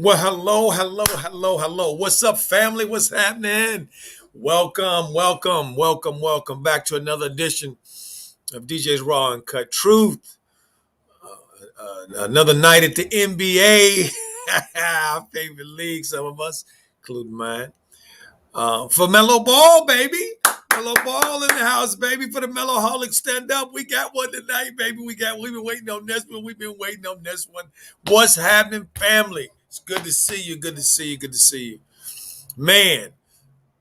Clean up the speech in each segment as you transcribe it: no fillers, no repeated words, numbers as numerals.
Well, hello. What's up, family? What's happening? Welcome back to another edition of DJ's Raw and Cut Truth. Another night at the NBA, our favorite league, some of us, including mine. For Melo Ball, baby. Melo Ball in the house, baby. For the Meloholics, stand up. We got one tonight, baby. We've been waiting on this one. We've been waiting on this one. What's happening, family? It's good to see you. Good to see you. Good to see you. Man,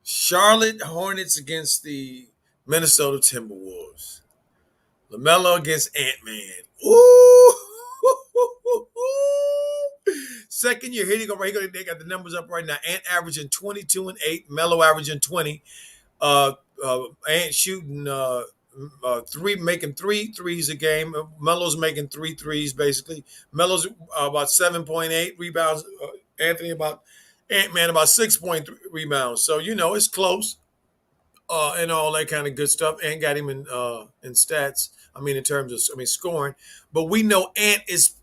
Charlotte Hornets against the Minnesota Timberwolves. Lamelo against Ant-Man. Ooh. Second year, here you go. Right here, they got the numbers up right now. Ant averaging 22 and 8. Melo averaging 20. Ant shooting three, making three threes a game. Melo's making three threes basically. Melo's about 7.8 rebounds. Anthony about Ant-Man about 6.3 rebounds. So it's close. And all that kind of good stuff. Ant got him in stats. I mean, in terms of scoring. But we know Ant is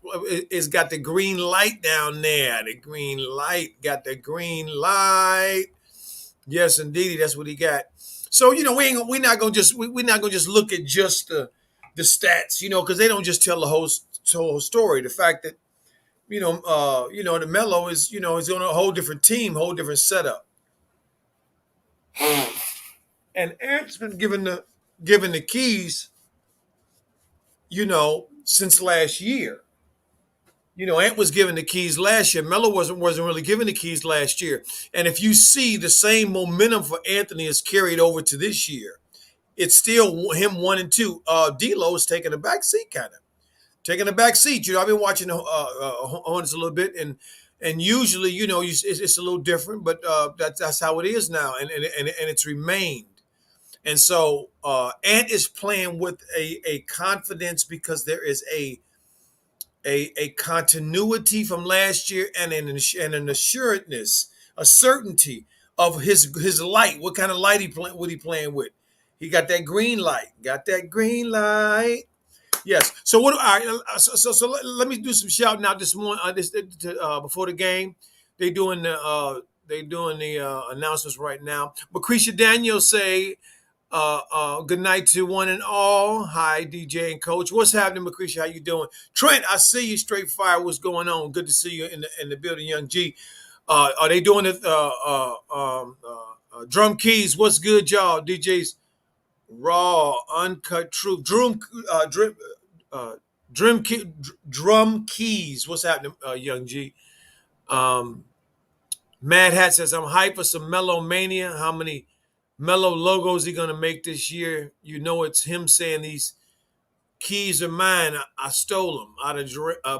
got the green light down there. The green light got the green light. Yes, indeed, that's what he got. So we're not gonna just look at just the stats, because they don't just tell the whole story. The fact that the Melo is on a whole different team, whole different setup. And Ant's been given the keys, since last year. Ant was given the keys last year. Melo wasn't really given the keys last year. And if you see the same momentum for Anthony is carried over to this year, it's still him 1 and 2. D'Lo is taking a back seat, kind of taking a back seat. I've been watching the Hornets a little bit, and usually, it's a little different, but that's how it is now, and it's remained. And so Ant is playing with a confidence because there is a continuity from last year and an assuredness, a certainty of his light. What kind of light what he playing with? He got that green light. Got that green light. Yes. So what? All right. So let me do some shouting out this morning. Before the game, they doing the announcements right now. Lucretia Daniels say good night to one and all. Hi, DJ and Coach. What's happening, Lucretia? How you doing? Trent, I see you. Straight fire. What's going on? Good to see you in the building, Young G. Are they doing it? Drum keys. What's good, y'all? DJs raw, uncut truth. Drum keys. What's happening, Young G? Um, Mad Hat says I'm hyped for some Melo Mania. How many Melo logos he gonna make this year? It's him saying these keys are mine. I stole them out of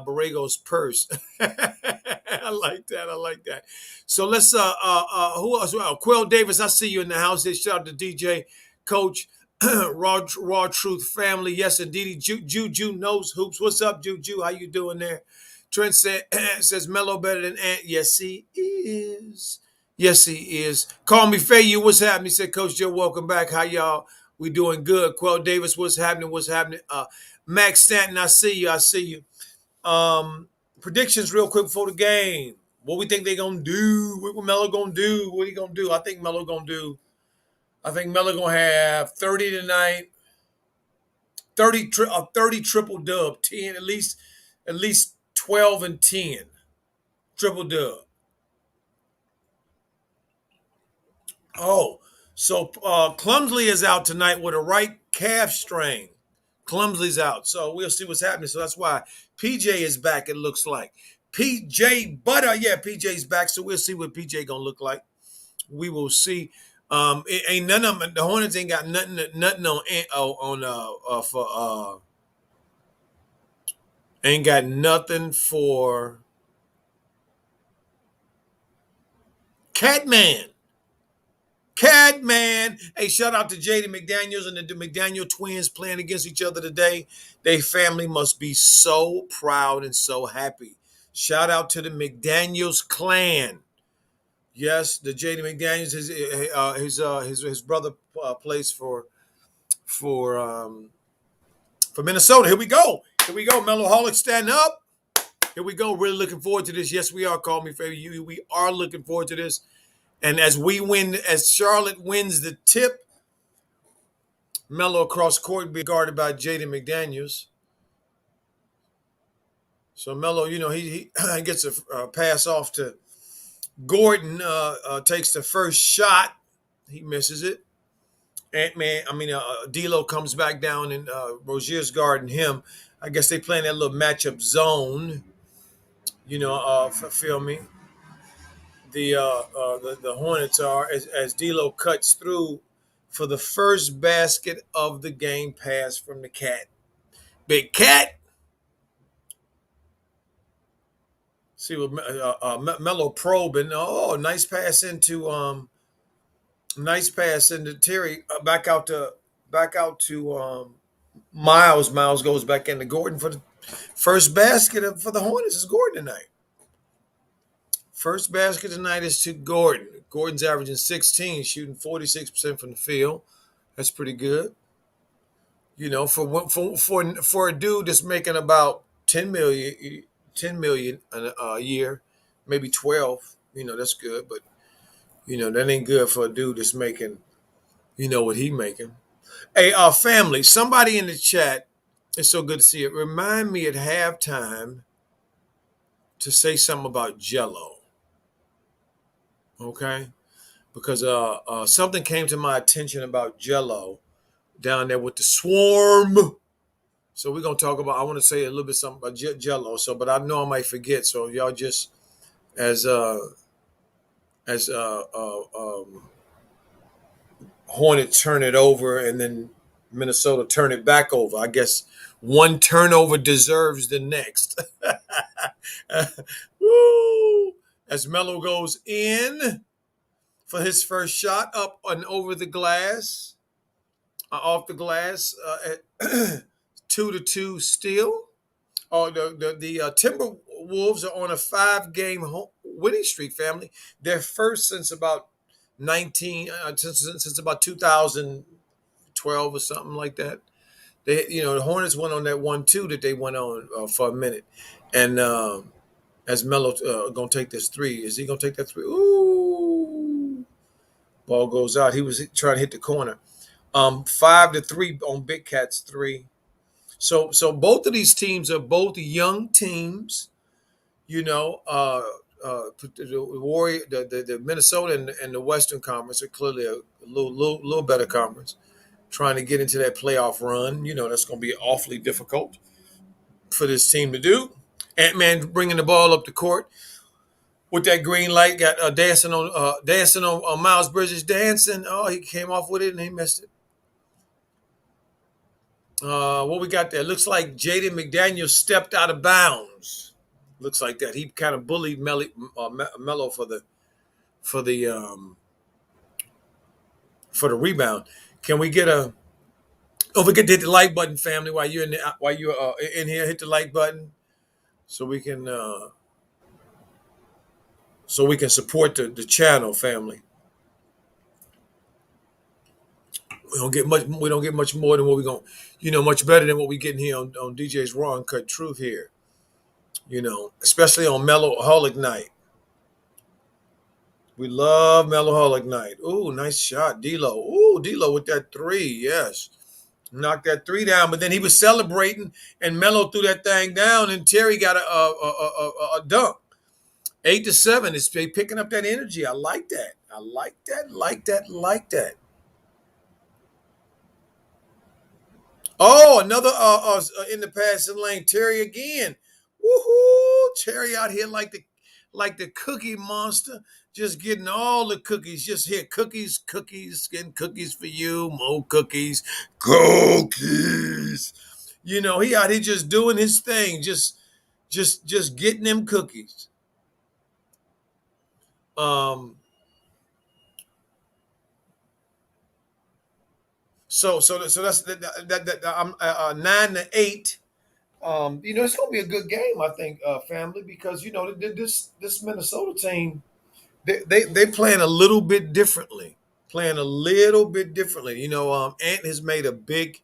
Borrego's purse. I like that. I like that. So let's who else? Quill Davis, I see you in the house. Shout out to DJ Coach. Raw Truth family. Yes, indeed. Juju knows hoops. What's up, Juju? How you doing there? Trent says Melo better than Ant. Yes, he is. Yes, he is. Call me Fayu. What's happening? He said, Coach Joe, welcome back. How y'all? We doing good. Quell Davis, what's happening? What's happening? Max Stanton, I see you. I see you. Predictions real quick before the game. What we think they gonna do? What Melo gonna do? What he gonna do? I think Melo gonna have 30 tonight. 30 triple dub, 10 at least 12 and 10 triple dub. Oh, so Clumsley is out tonight with a right calf strain. Clumsley's out, so we'll see what's happening. So that's why PJ is back. It looks like PJ Butter. Yeah, PJ's back. So we'll see what PJ gonna look like. We will see. It ain't none of them. The Hornets ain't got nothing ain't got nothing for Catman. Catman. Hey, shout out to JD McDaniels and the McDaniel twins playing against each other today. They family must be so proud and so happy. Shout out to the McDaniels clan. Yes, the JD McDaniels, his brother plays for Minnesota. Here we go. Meloholics stand up. Here we go. Really looking forward to this. Yes, we are. Call me favorite. We are looking forward to this. And as we win, as Charlotte wins the tip, Melo across court being guarded by Jaden McDaniels. So Melo, he gets a pass off to Gordon. Takes the first shot. He misses it. D'Lo comes back down and Rozier's guarding him. I guess they playing that little matchup zone. Feel me? The Hornets are as D'Lo cuts through for the first basket of the game pass from the Cat. Big Cat. See what Melo probing. Oh, nice pass into Terry. Back out to Miles. Miles goes back into Gordon for the first basket for the Hornets. Is Gordon tonight? First basket tonight is to Gordon. Gordon's averaging 16, shooting 46% from the field. That's pretty good. For a dude that's making about 10 million a year, maybe 12. That's good, but that ain't good for a dude that's making what he making. Hey, family, somebody in the chat. It's so good to see it. Remind me at halftime to say something about Jello. Okay, because something came to my attention about Jello down there with the swarm. So we're gonna talk about. I want to say a little bit something about Jello. So, but I know I might forget. So y'all just as as Hornets turn it over and then Minnesota turn it back over. I guess one turnover deserves the next. Woo! As Melo goes in for his first shot up and over the glass, off the glass, at 2-2 still. Oh, the Timberwolves are on a 5-game winning streak. Family, their first since about 19, since about 2012 or something like that. The Hornets went on that 1-2 that they went on for a minute, and as Melo gonna take this three, is he gonna take that three? Ooh, ball goes out. He was trying to hit the corner. 5-3 on Big Cat's three. So both of these teams are both young teams. The Warrior, the Minnesota and the Western Conference are clearly a little better conference, trying to get into that playoff run. That's going to be awfully difficult for this team to do. Ant-Man bringing the ball up the court with that green light, got dancing on Miles Bridges dancing. Oh, he came off with it and he missed it. What we got there? Looks like Jaden McDaniels stepped out of bounds. Looks like that. He kind of bullied Melo for the rebound. Can we get a? Don't forget to hit the like button, family. While you're in here, hit the like button so we can support the channel, family. We don't get much. We don't get much more than what we going. Much better than what we getting here on DJ's Raw and Cut Truth here. Especially on Melloholic night. We love Melloholic night. Ooh, nice shot, D'Lo. Ooh, D'Lo with that three. Yes, knocked that three down. But then he was celebrating, and Melo threw that thing down, and Terry got a dunk. 8-7. It's picking up that energy. I like that. I like that. Like that. Like that. Oh, another in the passing lane. Terry again. Woohoo! Terry out here like the cookie monster, just getting all the cookies. Just here, cookies, getting cookies for you, more cookies, cookies. He out here just doing his thing, just getting them cookies. So that's that. I'm 9-8. It's gonna be a good game, I think, family, because this Minnesota team, they playing a little bit differently. Ant has made a big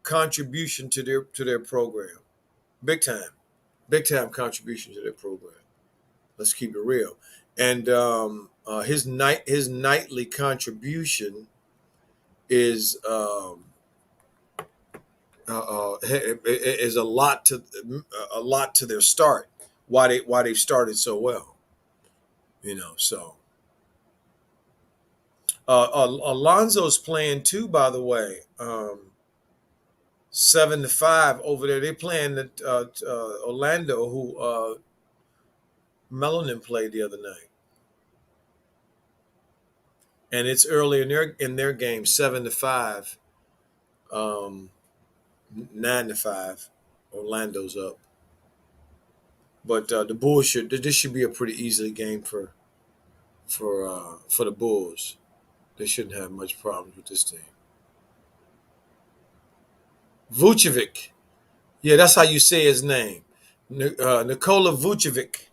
contribution to their program, big time. Big time contribution to their program. Let's keep it real. And his nightly contribution is is a lot to their start. Why they've started so well. So Alonzo's playing too. By the way, 7-5 over there. They're playing Orlando, who Melanin played the other night, and it's early in their game, 7-5, 9-5. Orlando's up, but the Bulls should. This should be a pretty easy game for the Bulls. They shouldn't have much problems with this team. Vucevic, yeah, that's how you say his name, Nikola Vucevic.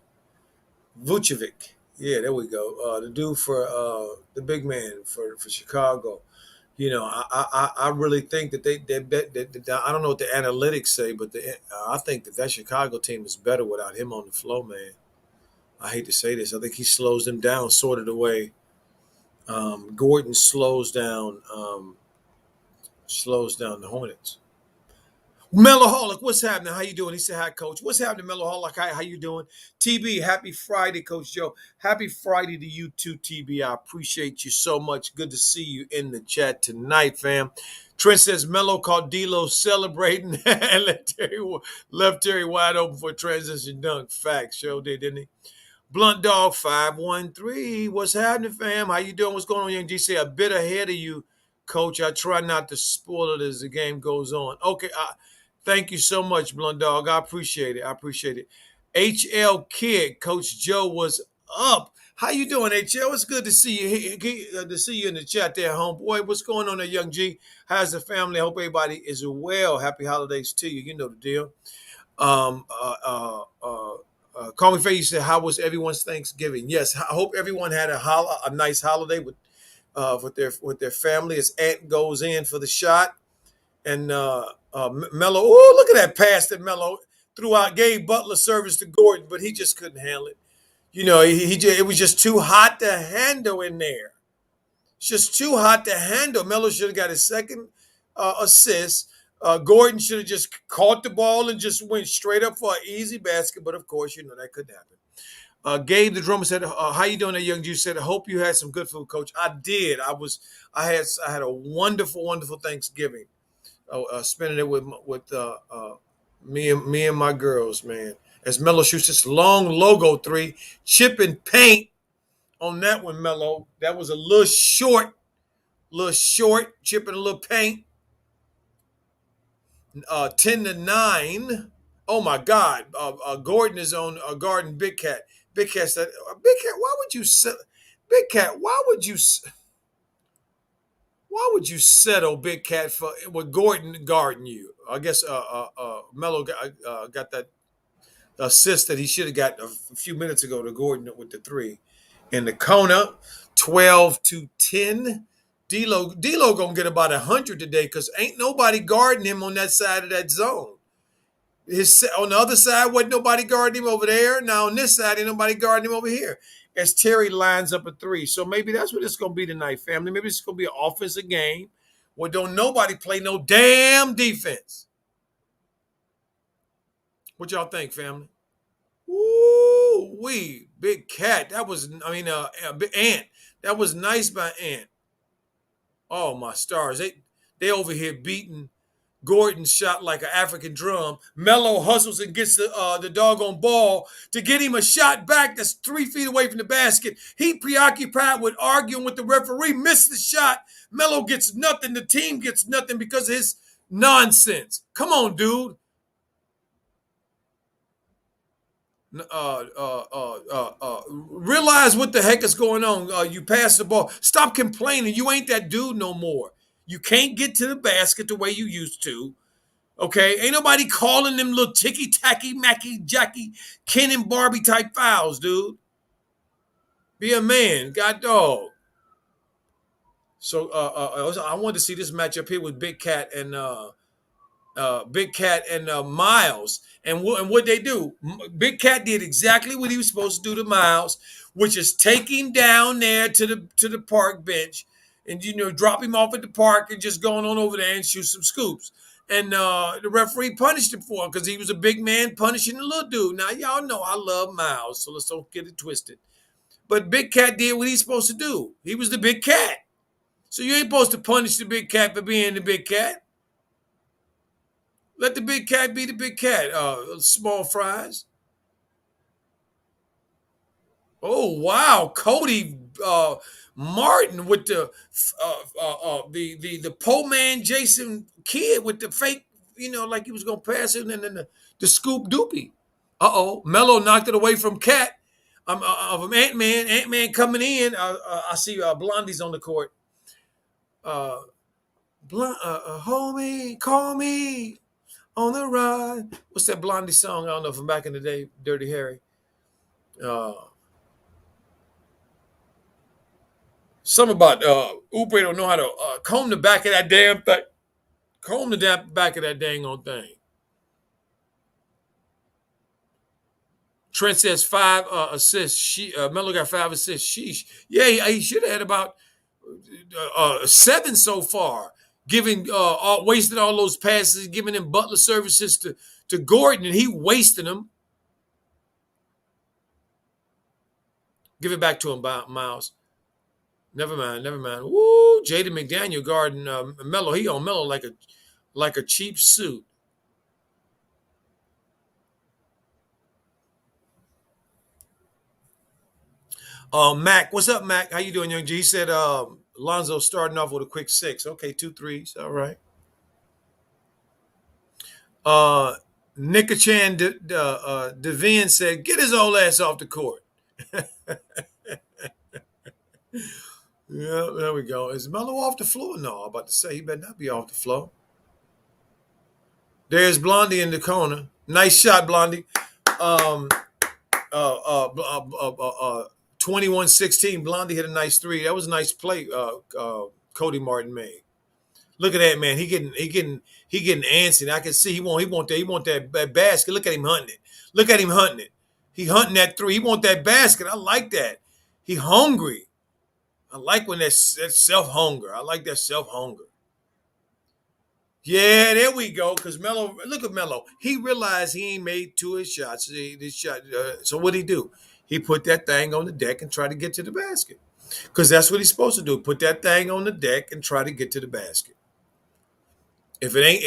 Vucevic, yeah, there we go. The dude for the big man for Chicago. I really think that they bet that I don't know what the analytics say, but I think that Chicago team is better without him on the floor, man. I hate to say this. I think he slows them down, sort of the way Gordon slows down the Hornets. Mellowholic, what's happening? How you doing? He said, "Hi, Coach. What's happening, Mellowholic? How you doing?" TB, happy Friday, Coach Joe. Happy Friday to you too, TB. I appreciate you so much. Good to see you in the chat tonight, fam. Trent says Mello caught D'Lo celebrating and left Terry wide open for a transition dunk. Facts, show did, didn't he? Blunt Dog 513. What's happening, fam? How you doing? What's going on, Young G? Say a bit ahead of you, Coach. I try not to spoil it as the game goes on. Okay, thank you so much, Blunt Dog. I appreciate it. HL Kid, Coach Joe was up. How you doing, HL? It's good to see you. To see you in the chat there, homeboy. What's going on there, Young G? How's the family? I hope everybody is well. Happy holidays to you. You know the deal. Um, uh, uh, uh, Call Me Faye, you said, how was everyone's Thanksgiving? Yes, I hope everyone had a nice holiday with their family. As Aunt goes in for the shot, and Melo. Oh, look at that pass that Melo threw out. Gave Butler service to Gordon, but he just couldn't handle it. It was just too hot to handle in there. It's just too hot to handle. Melo should have got his second assist. Gordon should have just caught the ball and just went straight up for an easy basket. But of course, that couldn't happen. Gabe, the drummer, said, "How you doing, there, young Jew?" Said, "I hope you had some good food, Coach." I did. I had a wonderful, wonderful Thanksgiving. Spending it with me and my girls, man. As Melo shoots this long logo three, chipping paint on that one, Melo. That was a little short, chipping a little paint. 10-9. Oh my God! Gordon is on guarding Big Cat. Big Cat said, "Big Cat, why would you Big Cat? Why would you settle Big Cat for with Gordon guarding you?" I guess Melo got that assist that he should have got a few minutes ago to Gordon with the three in the corner, 12-10. D'Lo gonna get about 100 today because ain't nobody guarding him on that side of that zone. On the other side, wasn't nobody guarding him over there. Now on this side, ain't nobody guarding him over here. As Terry lines up a three. So maybe that's what it's gonna be tonight, family. Maybe it's gonna be an offensive game where don't nobody play no damn defense. What y'all think, family? Ooh, Big Cat. Ant. That was nice by Ant. Oh my stars. They over here beating Gordon shot like an African drum. Melo hustles and gets the doggone ball to get him a shot back that's 3 feet away from the basket. He preoccupied with arguing with the referee, missed the shot. Melo gets nothing. The team gets nothing because of his nonsense. Come on, dude. Realize what the heck is going on. You pass the ball. Stop complaining. You ain't that dude no more. You can't get to the basket the way you used to. Okay, ain't nobody calling them little ticky tacky, Macky, Jackie, Ken and Barbie type fouls, dude. Be a man, god dog. So I wanted to see this matchup here with Big Cat and Big Cat and Miles. And what they do, Big Cat did exactly what he was supposed to do to Miles, which is take him down there to the park bench, and drop him off at the park and just going on over there and shoot some scoops. And the referee punished him for it because he was a big man punishing the little dude. Now y'all know I love Miles, so let's don't get it twisted. But Big Cat did what he's supposed to do. He was the big cat. So you ain't supposed to punish the big cat for being the big cat. Let the big cat be the big cat. Small fries. Oh wow, Cody Martin with the pole man Jason Kidd with the fake, like he was gonna pass it, and then the scoop doopy. Uh-oh, Melo knocked it away from Cat. Of Ant Man. Ant Man coming in. I see Blondie's on the court. Uh, Hold me, call me on the ride. What's that Blondie song? I don't know from back in the day. Dirty Harry. Uh, Something about Oubre don't know how to comb the back of that damn thing. Comb the back of that dang on thing. Trent says 5 assists. Melo got 5 assists. Sheesh. Yeah, he should have had about 7 so far. Wasted all those passes, giving him Butler services to Gordon, and he wasted them. Give it back to him, Miles. Never mind, never mind. Woo, Jaden McDaniel guarding Melo. He on Melo like a cheap suit. Mac, what's up, Mac? How you doing, young G? He said Lonzo starting off with a quick 6. Okay, 2 threes. All right. Uh Nicachan Devin said, get his old ass off the court. Yeah, there we go. Is Melo off the floor? No, I'm about to say he better not be off the floor. There's Blondie in the corner. Nice shot, Blondie. Um, 21-16. Blondie hit a nice 3. That was a nice play. Cody Martin made. Look at that, man. He getting antsy. I can see he want that basket. Look at him hunting it. Look at him hunting it. He hunting that 3. He want that basket. I like that. He hungry. I like when that's self hunger. I like that self hunger. Yeah, there we go. Because Melo, look at Melo. He realized he ain't made 2 of his shots. This shot. So what did he do? He put that thing on the deck and tried to get to the basket. Because that's what he's supposed to do. Put that thing on the deck and try to get to the basket. If it ain't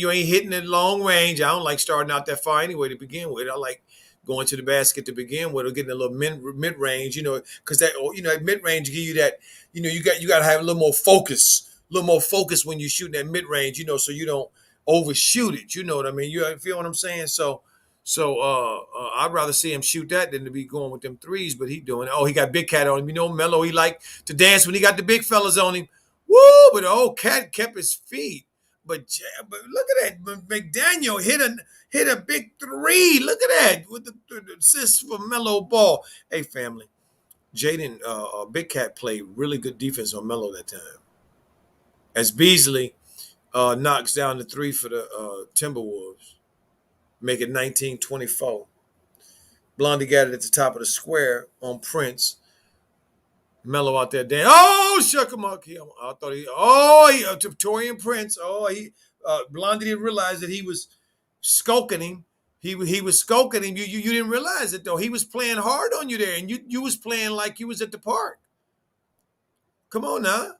you ain't hitting it long range. I don't like starting out that far anyway to begin with. I like going to the basket to begin with, or getting a little mid range, because that mid range give you that, you got to have a little more focus when you shoot that mid range, so you don't overshoot it. You know what I mean? You feel what I'm saying? So I'd rather see him shoot that than to be going with them threes. But he doing it. Oh, he got Big Cat on him. Melo, he like to dance when he got the big fellas on him. Woo! But the old Cat kept his feet. But look at that. McDaniel hit a big 3. Look at that with the assist for Melo Ball. Hey, family. Jaden, Big Cat played really good defense on Melo that time. As Beasley knocks down the 3 for the Timberwolves, make it 19-24. Blondie got it at the top of the square on Prince. Melo out there dancing. Oh, shuck him up. I thought Torian Prince. Blondie didn't realize that he was skulking him. He was skulking him. You didn't realize it though. He was playing hard on you there, and you was playing like you was at the park. Come on now.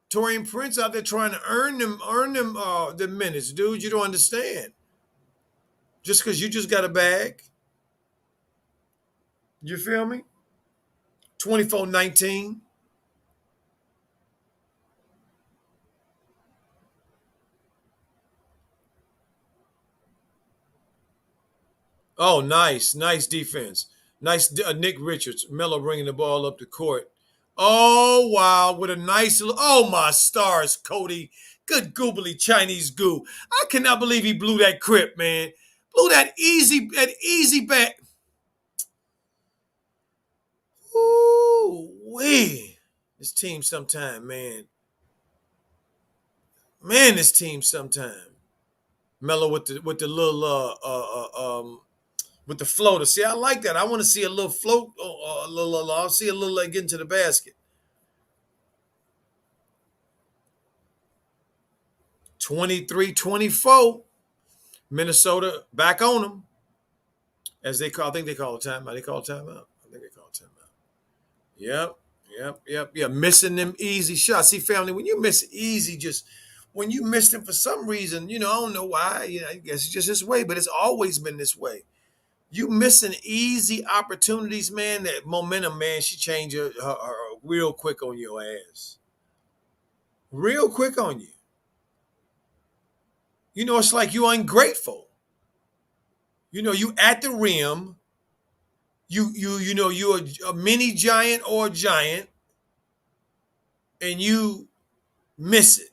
Torian Prince out there trying to earn them the minutes, dude. You don't understand. Just because you just got a bag. You feel me? 24-19. Oh, nice defense. Nice, Nick Richards. Melo bringing the ball up the court. Oh wow, with a nice. Oh my stars, Cody. Good goobly Chinese goo. I cannot believe he blew that crip, man. Blew that easy back. Ooh wee. This team sometime, man. Man, this team sometime. Melo with the little with the floater. See, I like that. I want to see a little float, a little. I'll see a little like get into the basket. 23-24. Minnesota back on them as they call. I think they call a timeout. They call a timeout. I think they call a timeout. Yep, yep. Missing them easy shots. See, family, when you miss easy, just when you miss them for some reason, I don't know why. I guess it's just this way, but it's always been this way. You missing easy opportunities, man. That momentum, man, she change her real quick on your ass. Real quick on you. It's like you ungrateful. You at the rim. You're a mini giant or a giant, and you miss it.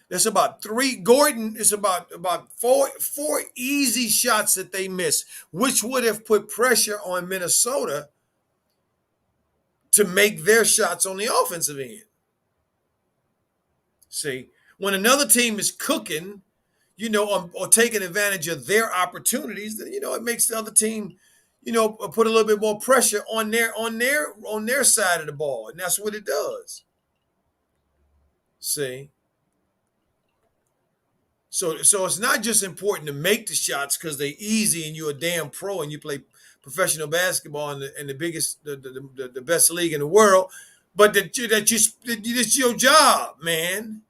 There's about three. Gordon is about four easy shots that they missed, which would have put pressure on Minnesota to make their shots on the offensive end. See, when another team is cooking, or taking advantage of their opportunities, then it makes the other team, put a little bit more pressure on their side of the ball, and that's what it does. See, so it's not just important to make the shots because they're easy and you're a damn pro and you play professional basketball in the biggest, the best league in the world, but it's your job, man.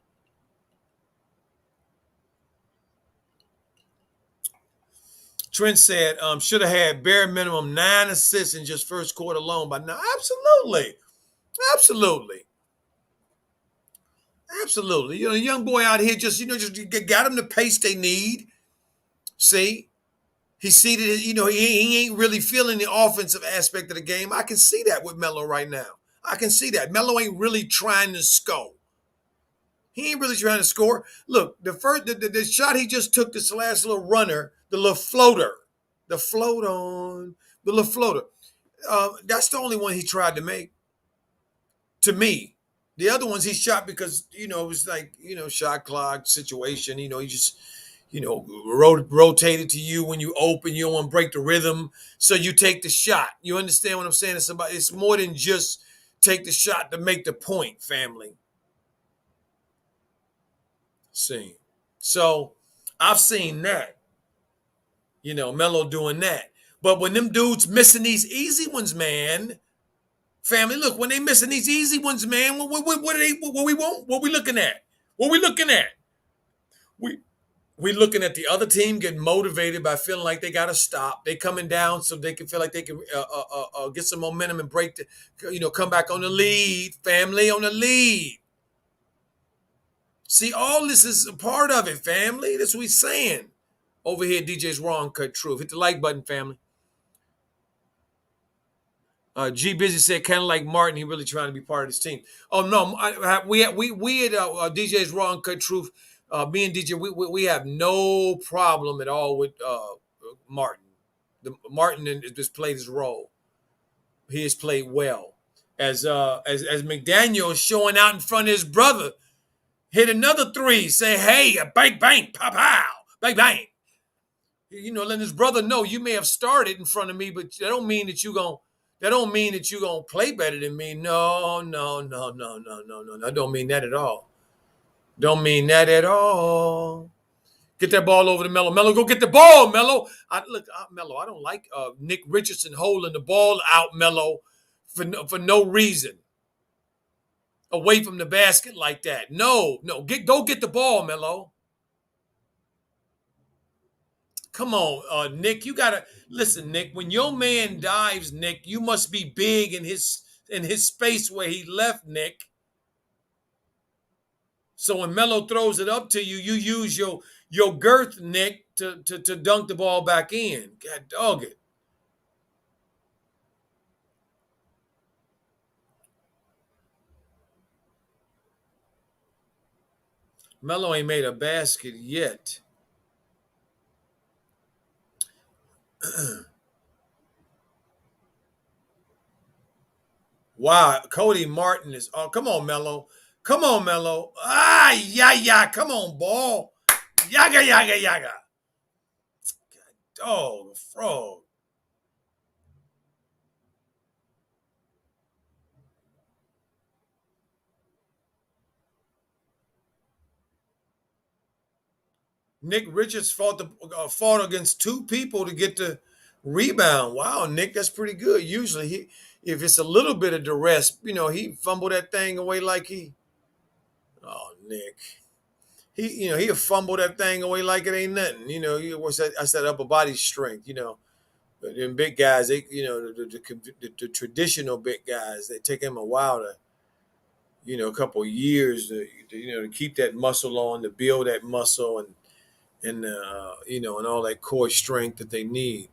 Trent said, should have had bare minimum 9 assists in just first quarter alone. But no, absolutely. Absolutely. Absolutely. The young boy out here just got him the pace they need. See? He seated, he ain't really feeling the offensive aspect of the game. I can see that with Melo right now. I can see that. Melo ain't really trying to score. He ain't really trying to score. Look, the shot he just took, this last little runner, the little floater, the float on, the little floater. That's the only one he tried to make. To me, the other ones he shot because it was like shot clock situation. He just rotated to you when you open. You don't want to break the rhythm, so you take the shot. You understand what I'm saying? It's more than just take the shot to make the point, family. See, so I've seen that. Melo doing that. But when them dudes missing these easy ones, man, family, look, when they missing these easy ones, man, what are they? What we want? What we looking at? What we looking at? We we looking at the other team getting motivated by feeling like they got to stop. They coming down so they can feel like they can get some momentum and break come back on the lead. Family on the lead. See, all this is a part of it, family. That's what we saying. Over here, DJ's Wrong Cut Truth. Hit the like button, family. G Busy said, kind of like Martin, he really trying to be part of this team. Oh no, we at DJ's Raw Cut Truth. Me and DJ, we have no problem at all with Martin. Martin has played his role. He has played well. As McDaniel is showing out in front of his brother, hit another three. Say, hey, bang bang, pow pow, bang bang. Letting his brother know you may have started in front of me, but that don't mean that you gonna play better than me. No, no, no, no, no, no, no. I don't mean that at all. Don't mean that at all. Get that ball over to Melo. Melo, go get the ball, Melo. Melo, I don't like Nick Richardson holding the ball out, Melo, for no reason. Away from the basket like that. No. Go get the ball, Melo. Come on, Nick. You gotta listen, Nick. When your man dives, Nick, you must be big in his space where he left, Nick. So when Melo throws it up to you, you use your girth, Nick, to dunk the ball back in. God dog it. Melo ain't made a basket yet. Wow, Cody Martin is. Oh, come on, Melo. Come on, Melo. Ah, yeah, yeah. Come on, ball. Yaga, yaga, yaga. Oh, the frog. Nick Richards fought against two people to get the rebound. Wow, Nick, that's pretty good. Usually, if it's a little bit of duress, he fumbled that thing away like he. Oh, Nick, he'll fumble that thing away like it ain't nothing. I said upper body strength. But them big guys, they, the traditional big guys, they take them a while to, a couple of years to keep that muscle on, to build that muscle and all that core strength that they need.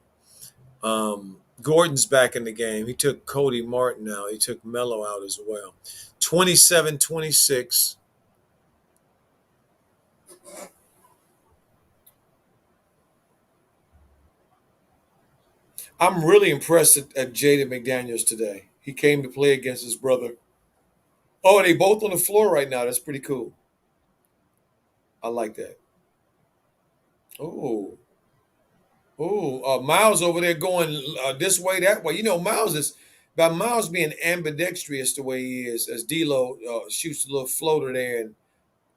Gordon's back in the game. He took Cody Martin out. He took Melo out as well. 27-26. I'm really impressed at Jaden McDaniels today. He came to play against his brother. Oh, they both on the floor right now. That's pretty cool. I like that. Oh, Miles over there going this way, that way. Miles is by Miles being ambidextrous the way he is, as D'Lo shoots a little floater there and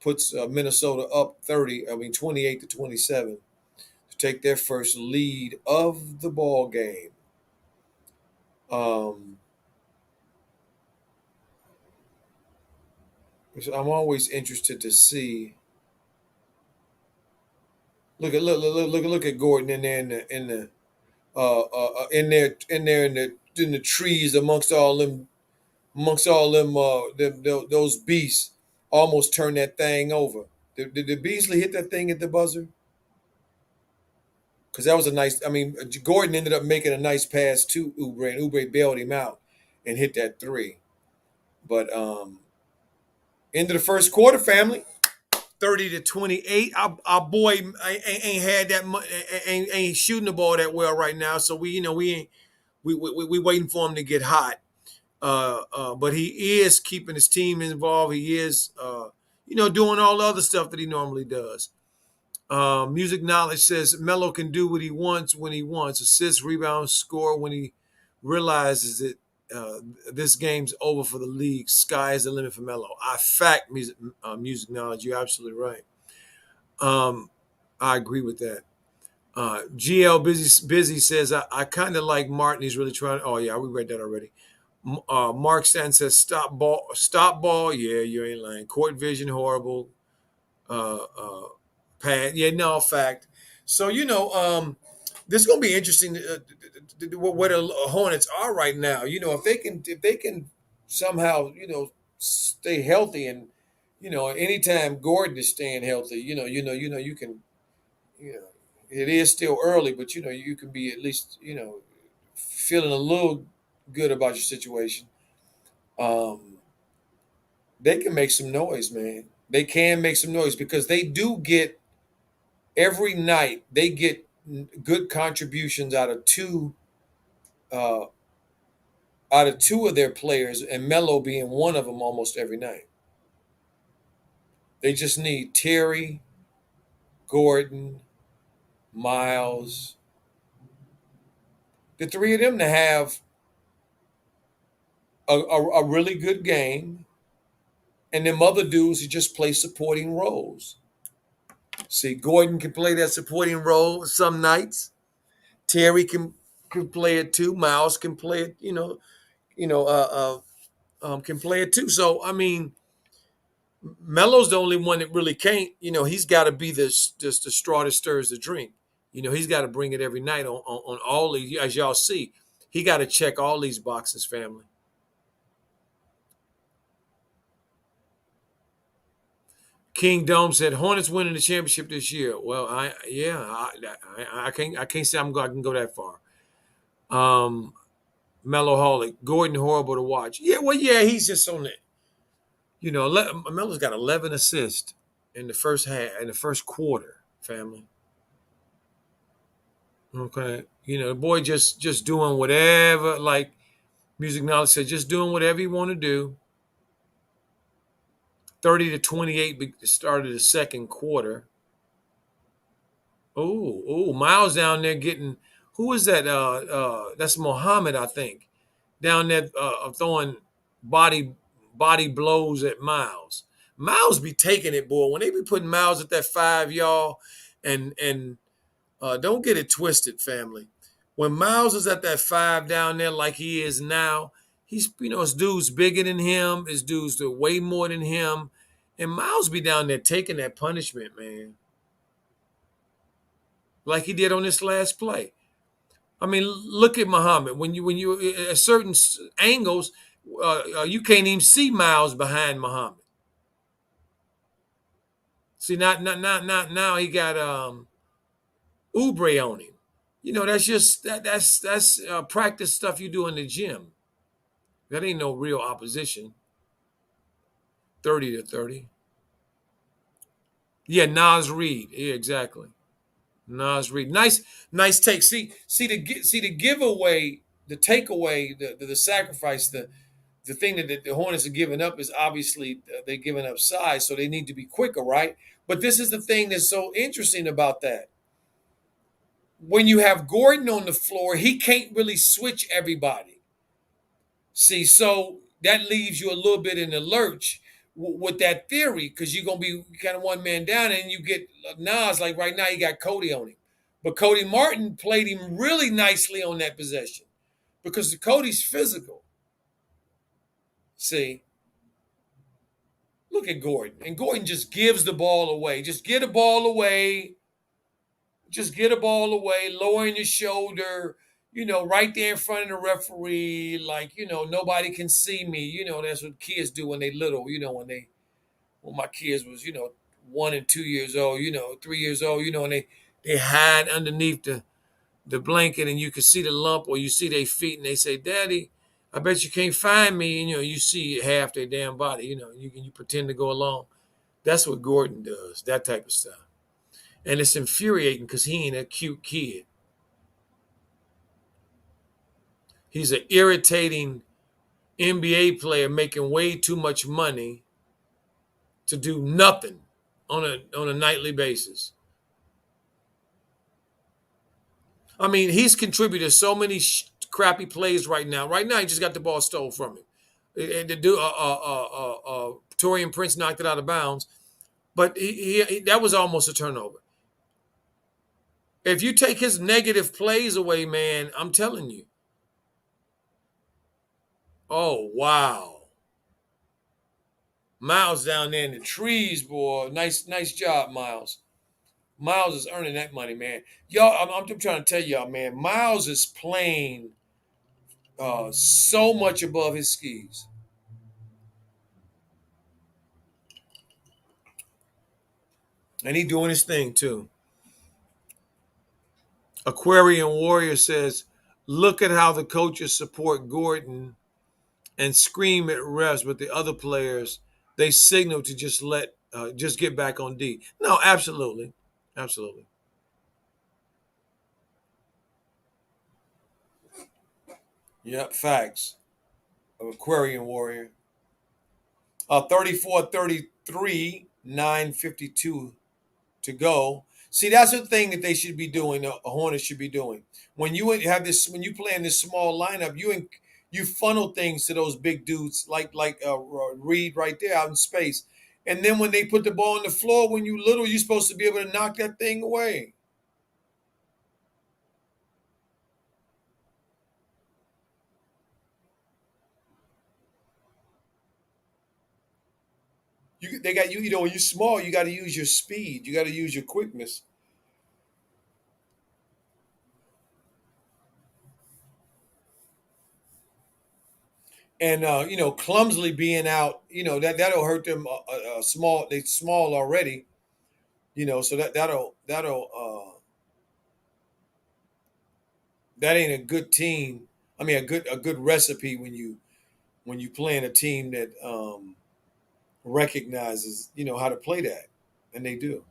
puts Minnesota up 30. I mean 28-27 to take their first lead of the ball game. Um, so I'm always interested to see. Look at Gordon in there in the trees amongst all them those beasts. Almost turned that thing over. Did Beasley hit that thing at the buzzer? Because that was a nice. I mean, Gordon ended up making a nice pass to Oubre, and Oubre bailed him out and hit that three. But end of the first quarter, family. 30-28. Our boy ain't had that much, ain't shooting the ball that well right now. So we ain't we waiting for him to get hot. But he is keeping his team involved. He is doing all the other stuff that he normally does. Music Knowledge says Melo can do what he wants when he wants. Assist, rebound, score when he realizes that this game's over for the league. Sky is the limit for Melo. Music Knowledge, you're absolutely right. I agree with that. GL Busy says I kind of like Martin. He's really trying. Oh yeah, we read that already. Mark Stan says stop ball. Yeah, you ain't lying. Court vision horrible. Pad. Yeah, no fact. So this is gonna be interesting. Where the Hornets are right now. If they can somehow stay healthy and anytime Gordon is staying healthy, you can it is still early, but you can be at least feeling a little good about your situation. Um, they can make some noise, man. They can make some noise because they do get every night. They get good contributions uh, out of two of their players, and Melo being one of them almost every night. They just need Terry, Gordon, Miles, the three of them to have a really good game, and them other dudes who just play supporting roles. See, Gordon can play that supporting role some nights. Terry can play it too. Miles can play it. You know, can play it too. So I mean, Melo's the only one that really can't. He's got to be this just the straw that stirs the drink. He's got to bring it every night on all these. As y'all see, he got to check all these boxes, family. King Dome said Hornets winning the championship this year. Well, I can't say I can go that far. Um, Meloholic, Gordon horrible to watch. Yeah, well, yeah, he's just on it. Melo's got 11 assists in the first quarter. Family, okay. The boy just doing whatever. Like Music Knowledge said, just doing whatever you want to do. 30-28 started the second quarter. Oh, Miles down there getting, who is that? That's Mohammed, I think. Down there throwing body body blows at Miles. Miles be taking it, boy. When they be putting Miles at that 5, y'all, and don't get it twisted, family. When Miles is at that 5 down there like he is now, he's, his dude's bigger than him. His dude's do way more than him, and Miles be down there taking that punishment, man, like he did on this last play. I mean, look at Muhammad. When you at certain angles, you can't even see Miles behind Muhammad. See, not now he got Ubre on him. That's just that's practice stuff you do in the gym. That ain't no real opposition. 30-30. Yeah, Nas Reed. Yeah, exactly. Nas Reed. Nice take. See the giveaway, the takeaway, the sacrifice, the thing that the Hornets are giving up is obviously they're giving up size, so they need to be quicker, right? But this is the thing that's so interesting about that. When you have Gordon on the floor, he can't really switch everybody. See, so that leaves you a little bit in the lurch with that theory because you're going to be kind of one man down and you get Nas, like right now, you got Cody on him. But Cody Martin played him really nicely on that possession because the Cody's physical. See, look at Gordon. And Gordon just gives the ball away. Just get the ball away. Just get a ball away, lowering your shoulder, right there in front of the referee, like, nobody can see me. That's what kids do when they little, when my kids was, 1 and 2 years old, 3 years old, and they hide underneath the blanket and you can see the lump or you see their feet and they say, Daddy, I bet you can't find me. And, you see half their damn body, you pretend to go along. That's what Gordon does, that type of stuff. And it's infuriating because he ain't a cute kid. He's an irritating NBA player making way too much money to do nothing on a nightly basis. I mean, he's contributed so many crappy plays right now. Right now, he just got the ball stolen from him. And Torian Prince knocked it out of bounds, but he that was almost a turnover. If you take his negative plays away, man, I'm telling you. Oh, wow. Miles down there in the trees, boy. Nice job, Miles. Miles is earning that money, man. Y'all, I'm trying to tell y'all, man. Miles is playing so much above his skis, and he doing his thing too. Aquarian Warrior says, "Look at how the coaches support Gordon and scream at refs, but the other players they signal to just get back on D." No, absolutely, absolutely. Yep, facts. Aquarian Warrior. 34-33, 9:52 to go. See, that's the thing that they should be doing. The Hornets should be doing when you have this. When you play in this small lineup, you funnel things to those big dudes like Reed right there out in space, and then when they put the ball on the floor, when you little, you're supposed to be able to knock that thing away. They got you. When you're small, you got to use your speed. You got to use your quickness. And clumsily being out, that'll hurt them. Small, they small already, so that ain't a good team. I mean, a good recipe when you playing a team that recognizes how to play that, and they do.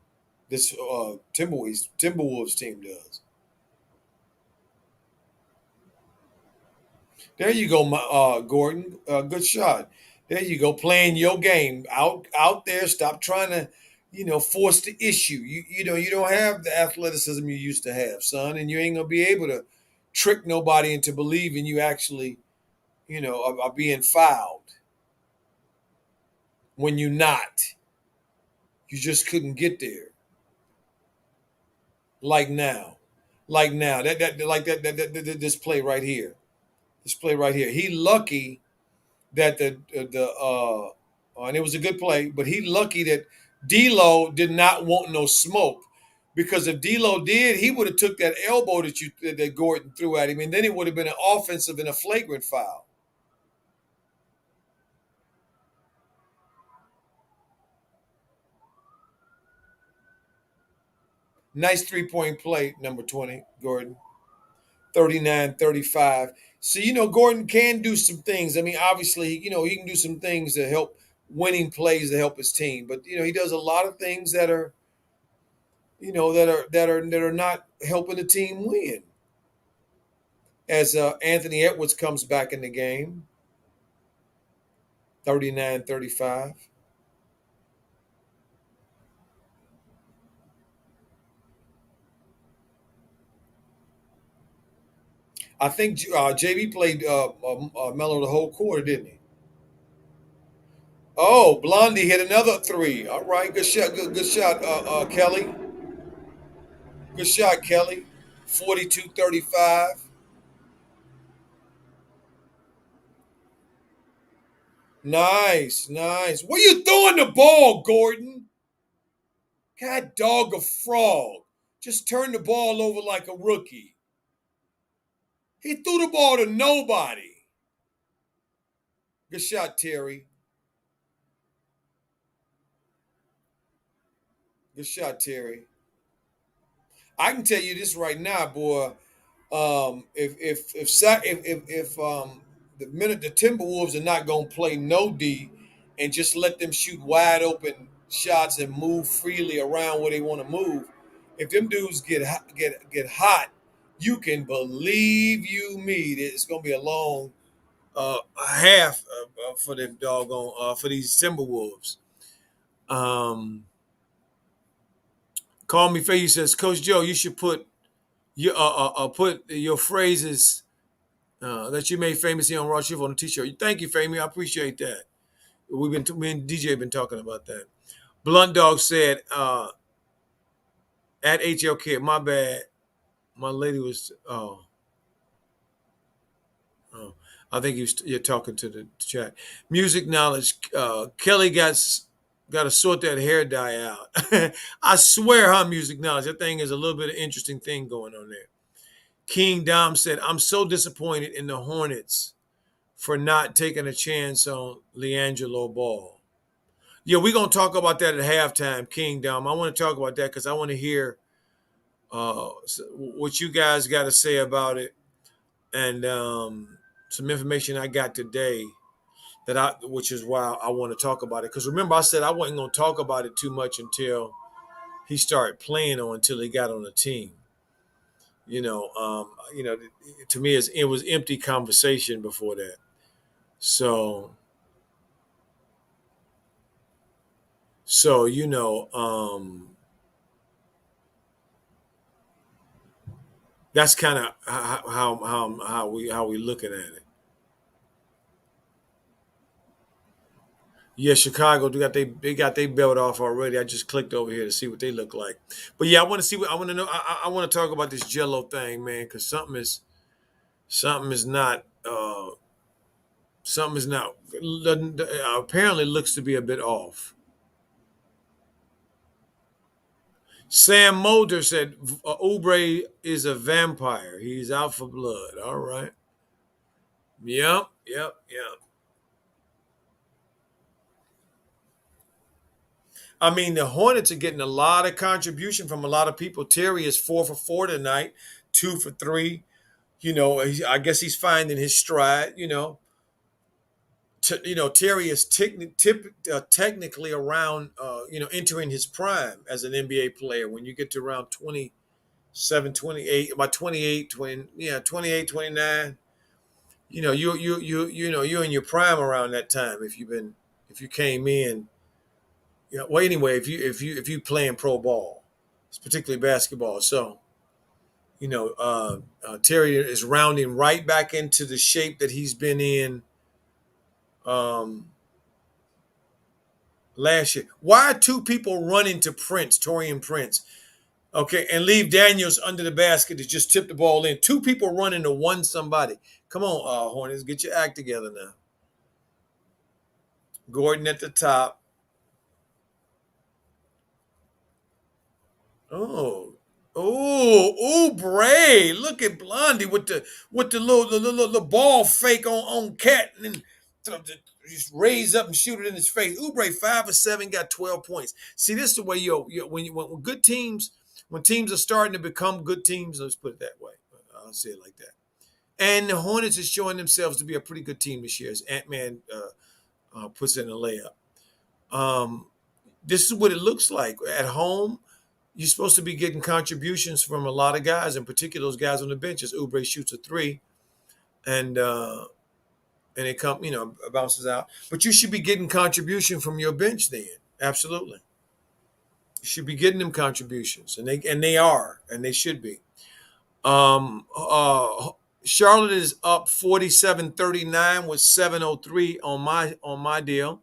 This Timberwolves team does. There you go, Gordon. Good shot. There you go, playing your game out there. Stop trying to, force the issue. You don't have the athleticism you used to have, son, and you ain't gonna be able to trick nobody into believing you actually, are being fouled when you're not. You just couldn't get there. Like now, like now, this play right here, this play right here. He lucky that and it was a good play, but he lucky that D'Lo did not want no smoke, because if D'Lo did, he would have took that elbow that Gordon threw at him, and then it would have been an offensive and a flagrant foul. Nice 3-point play, number 20, Gordon. 39-35. So, Gordon can do some things. I mean, obviously, he can do some things to help, winning plays to help his team. But, he does a lot of things that are, that are not helping the team win. As Anthony Edwards comes back in the game, 39-35. I think JB played Melo the whole quarter, didn't he? Oh, Blondie hit another three. All right, good shot, good shot, Kelly. Good shot, Kelly. 42-35. Nice, nice. Where you throwing the ball, Gordon? God dog a frog. Just turn the ball over like a rookie. He threw the ball to nobody. Good shot, Terry. Good shot, Terry. I can tell you this right now, boy. If the minute the Timberwolves are not gonna play no D and just let them shoot wide open shots and move freely around where they want to move, if them dudes get hot, you can believe you me that it's gonna be a long half for them doggone for these Timberwolves. Um, Call me Faye says, Coach Joe, you should put your phrases that you made famous here on Raw Shift on a t-shirt. Thank you, Fami. I appreciate that. Me and DJ have been talking about that. Blunt Dog said at HLK, my bad. My lady was oh, I think you're talking to the chat. Music knowledge. Kelly got to sort that hair dye out. I swear, her music knowledge. That thing is a little bit of interesting thing going on there. King Dom said, I'm so disappointed in the Hornets for not taking a chance on LiAngelo Ball. Yeah, we're going to talk about that at halftime, King Dom. I want to talk about that because I want to hear what you guys got to say about it, and some information I got today which is why I want to talk about it. Because remember, I said I wasn't going to talk about it too much until he started playing or until he got on the team. To me, it was empty conversation before that. So, that's kind of how we looking at it. Yeah, Chicago they got their belt off already. I just clicked over here to see what they look like. But yeah, I want to see what I want to know. I want to talk about this Jello thing, man, because something is not something is not apparently looks to be a bit off. Sam Mulder said Oubre is a vampire. He's out for blood. All right. Yep. Yep. Yep. I mean, the Hornets are getting a lot of contribution from a lot of people. Terry is 4 for 4 tonight, 2 for 3. I guess he's finding his stride. Terry is technically around, entering his prime as an NBA player. When you get to around 27, 28, about 28, 20, yeah, 28, 29, you're in your prime around that time if you came in. Well, anyway, if you playing pro ball, it's particularly basketball. So Terry is rounding right back into the shape that he's been in um, last year. Why are two people running to Prince, Torian Prince? Okay, and leave Daniels under the basket to just tip the ball in. Two people running to one somebody. Come on, Hornets, get your act together now. Gordon at the top. Oh, oh, Bray! Look at Blondie with the little ball fake on Cat, and then just raise up and shoot it in his face. Oubre 5 of 7, got 12 points. See, this is the way when good teams, when teams are starting to become good teams. Let's put it that way. I'll say it like that. And the Hornets is showing themselves to be a pretty good team this year, as Ant Man puts in a layup. Um, this is what it looks like at home. You're supposed to be getting contributions from a lot of guys, in particular those guys on the benches. Oubre shoots a three, and it bounces out. But you should be getting contribution from your bench then. Absolutely, you should be getting them contributions, and they are, and they should be. Um, uh, Charlotte is up 47-39 with 7:03 on my deal.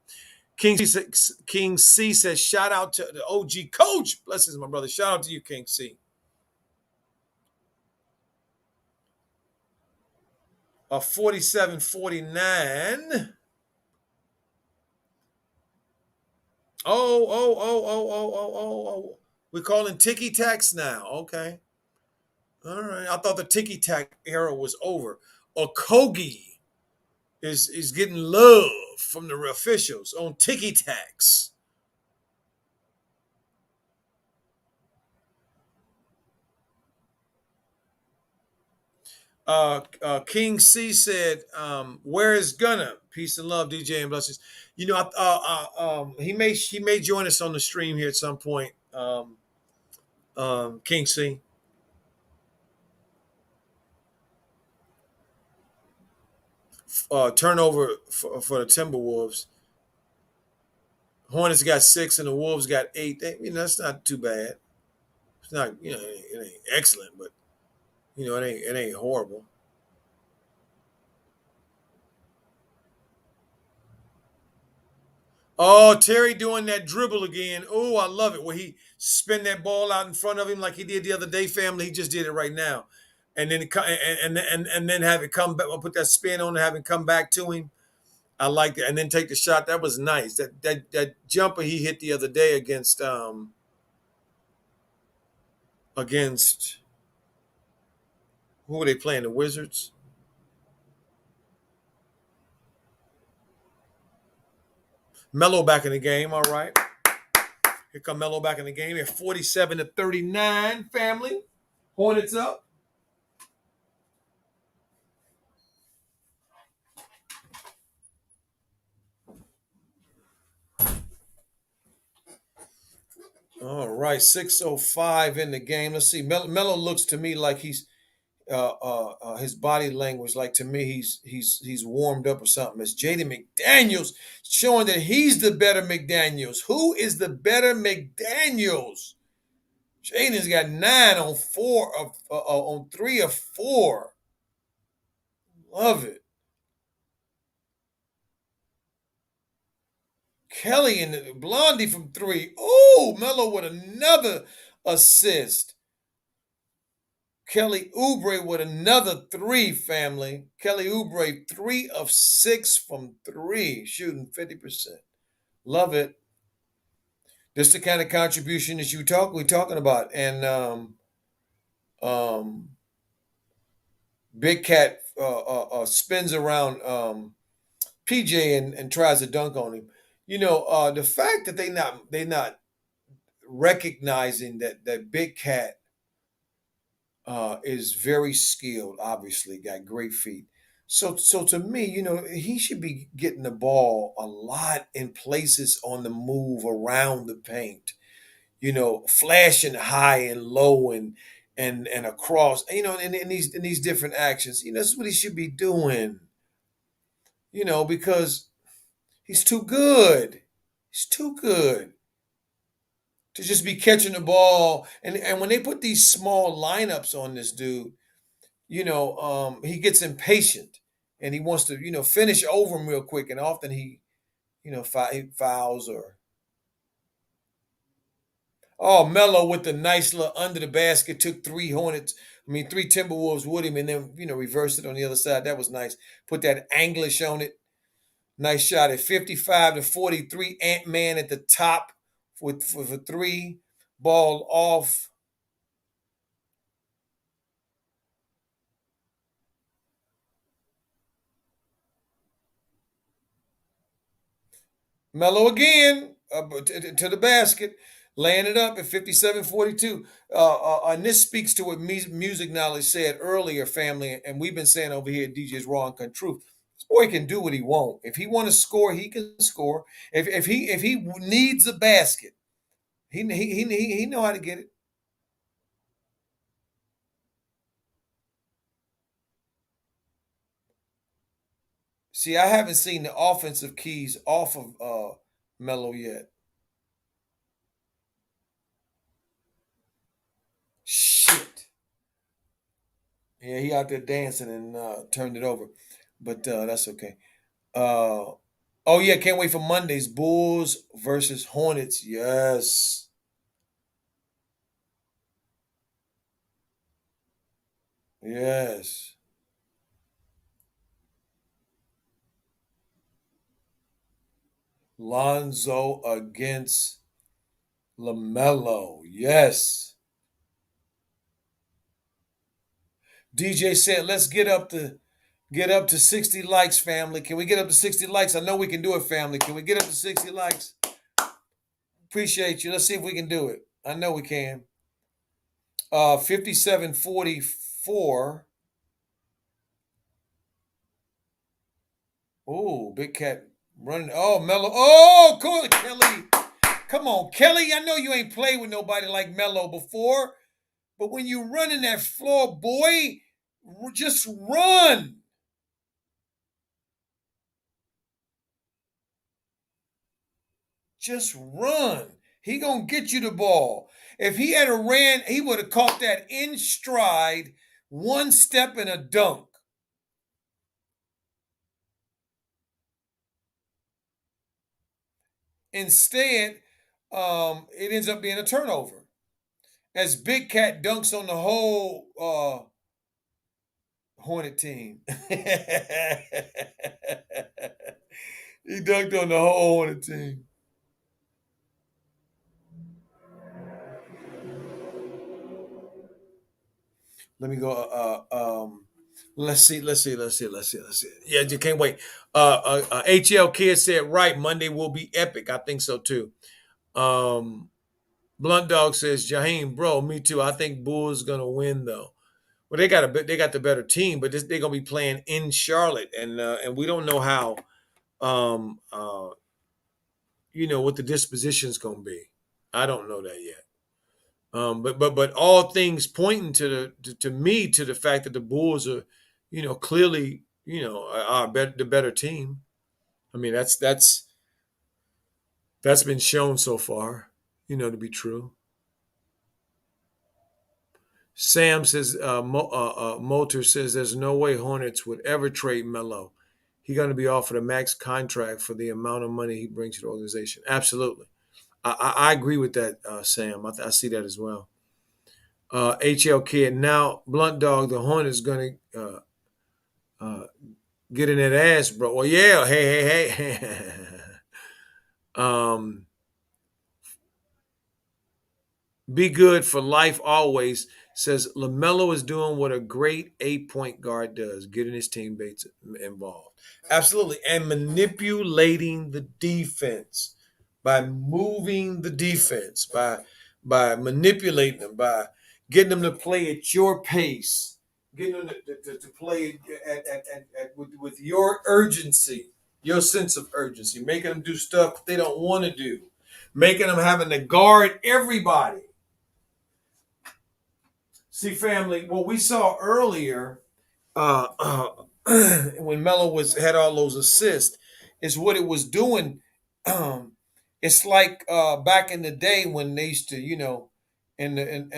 King C says, shout out to the OG coach. Blessings, my brother. Shout out to you, King C. 47-49. Oh. We're calling ticky tacks now. Okay. All right. I thought the ticky tack era was over. Okogie is getting love from the officials on ticky tacks. King C said, "Where is Gunna? Peace and love, DJ and blessings." He may join us on the stream here at some point. King C. Turnover for the Timberwolves. Hornets got 6 and the Wolves got 8. That's not too bad. It's not, it ain't excellent, but it ain't horrible. Oh, Terry doing that dribble again. Oh, I love it. Where he spin that ball out in front of him like he did the other day, family. He just did it right now. And then and then have it come back, put that spin on and have it come back to him. I like that. And then take the shot. That was nice. That jumper he hit the other day against who were they playing? The Wizards? Melo back in the game. All right. Here come Melo back in the game at 47-39, family. Hornets up. All right, 6:05 in the game. Let's see. Melo looks to me like he's his body language, like to me, he's warmed up or something. It's Jaden McDaniels showing that he's the better McDaniels. Who is the better McDaniels? Jaden's got 9 on 3 of 4. Love it. Kelly and the Blondie from 3. Oh, Melo with another assist. Kelly Oubre with another 3, family. Kelly Oubre, 3 of 6 from 3, shooting 50%. Love it. This is the kind of contribution that we're talking about. And um, Big Cat spins around PJ and tries to dunk on him. The fact that they not recognizing that Big Cat is very skilled. Obviously, got great feet. So to me, he should be getting the ball a lot in places on the move around the paint. Flashing high and low and across. In these different actions. This is what he should be doing. because he's too good. He's too good to just be catching the ball. And when they put these small lineups on this dude, he gets impatient and he wants to, finish over him real quick. And often he, fouls or. Oh, Melo with the nice little under the basket took three Timberwolves with him, and then reversed it on the other side. That was nice. Put that English on it. Nice shot at 55-43. Ant Man at the top for three. Ball off. Melo again to the basket, laying it up at 57-42. And this speaks to what music knowledge said earlier, family, and we've been saying over here at DJ's Raw and Truth. This boy can do what he wants. If he want to score, he can score. If he needs a basket, he know how to get it. See, I haven't seen the offensive keys off of Melo yet. Shit. Yeah, he out there dancing and turned it over, but that's okay. Uh, oh yeah, can't wait for Mondays. Bulls versus Hornets. Yes, yes. Lonzo against Lamelo. Yes. DJ said, "Let's get up to 60 likes, family. Can we get up to 60 likes? I know we can do it, family. Can we get up to 60 likes? Appreciate you. Let's see if we can do it. I know we can. 57-44. Oh, Big Cat running. Oh, Melo. Oh, cool, Kelly. Come on, Kelly. I know you ain't played with nobody like Melo before, but when you run in that floor, boy, just run. Just run. He gonna get you the ball. If he had a ran, he would have caught that in stride, one step and a dunk. Instead, it ends up being a turnover. As Big Cat dunks on the whole Hornet team. He dunked on the whole Hornet team. Let me go. Let's see. Yeah, you can't wait. HL Kid said right. Monday will be epic. I think so too. Um, Blunt Dog says Jaheim, bro, me too. I think Bulls gonna win though. Well, they got the better team, but they're gonna be playing in Charlotte, and we don't know how um uh what the disposition's gonna be. I don't know that yet. But all things pointing to me to the fact that the Bulls are, clearly, the better team. I mean, that's been shown so far, to be true. Sam says, Motor says, there's no way Hornets would ever trade Melo. He's going to be offered a max contract for the amount of money he brings to the organization. Absolutely. I agree with that, Sam. I see that as well. HL Kid. Now, Blunt Dog, the Hornets going to get in that ass, bro. Well, yeah. Hey. um, Be good for life always. Says LaMelo is doing what a great 8-point guard does, getting his teammates involved. Absolutely. And manipulating the defense by moving the defense, by manipulating them, by getting them to play at your pace, getting them to play with your urgency, your sense of urgency, making them do stuff they don't want to do, making them having to guard everybody. See, family, what we saw earlier, when Melo was had all those assists, is what it was doing. Um, it's like back in the day when they used to, in the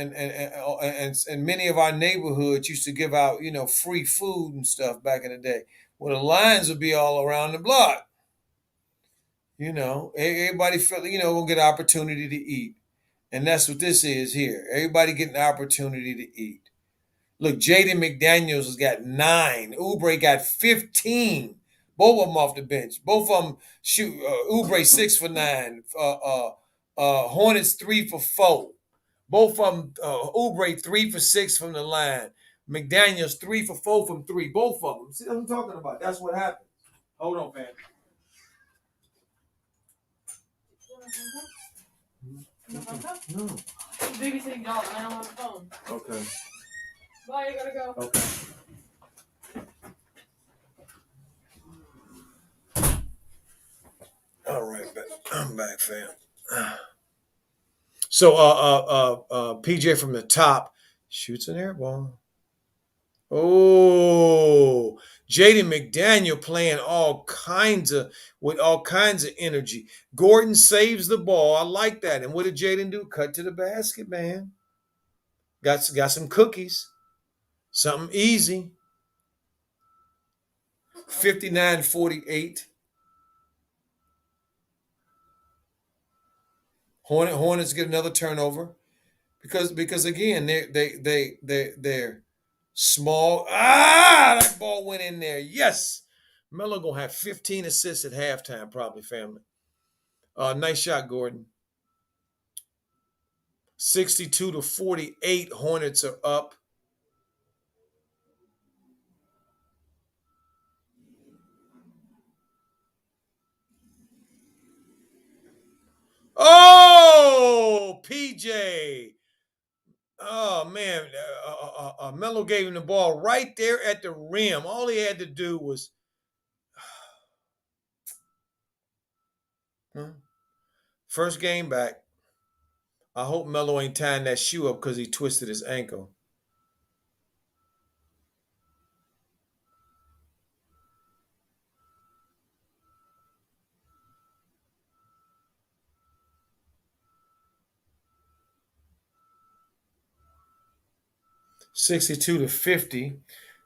and many of our neighborhoods used to give out, free food and stuff back in the day. Well, the lines would be all around the block. Everybody felt, gonna get an opportunity to eat, and that's what this is here. Everybody getting an opportunity to eat. Look, Jaden McDaniels has got 9. Oubre got 15. Both of them off the bench. Both of them shoot. Oubre 6 for 9. Hornets 3 for 4. Both of them. Oubre 3 for 6 from the line. McDaniels 3 for 4 from three. Both of them. See what I'm talking about? That's what happened. Hold on, man. No. Babysitting dog, and I'm on the phone. Okay. Bye, you gotta go. Okay. All right, I'm back, fam. So, PJ from the top shoots an air ball. Oh, Jaden McDaniel playing with all kinds of energy. Gordon saves the ball. I like that. And what did Jaden do? Cut to the basket, man. Got some cookies. Something easy. 59-48. Hornets get another turnover because again they're small. That ball went in there. Yes, Melo gonna have 15 assists at halftime, probably, family. Nice shot, Gordon. 62-48. Hornets are up. Oh, PJ. Oh man, Melo gave him the ball right there at the rim. All he had to do was first game back. I hope Melo ain't tying that shoe up because he twisted his ankle. 62-50.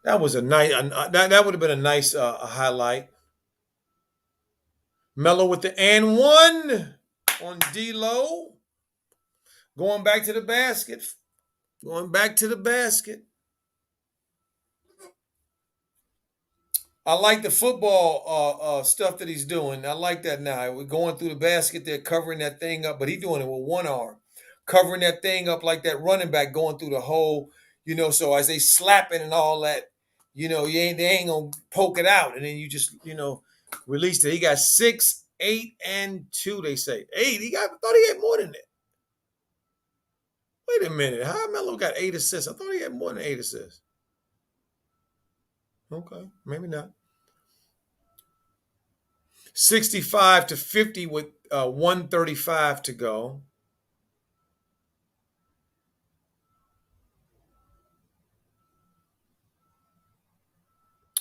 That was a nice. That would have been a nice highlight. Melo with the and one on D-Lo. Going back to the basket. Going back to the basket. I like the football stuff that he's doing. I like that now. We're going through the basket there, covering that thing up, but he's doing it with one arm, covering that thing up like that running back going through the hole. So as they slapping and all that, they ain't gonna poke it out, and then you just release it. He got 6, 8, and 2. They say 8. I thought he had more than that. Wait a minute, how Melo got 8 assists? I thought he had more than 8 assists. Okay, maybe not. 65-50 with 135 to go.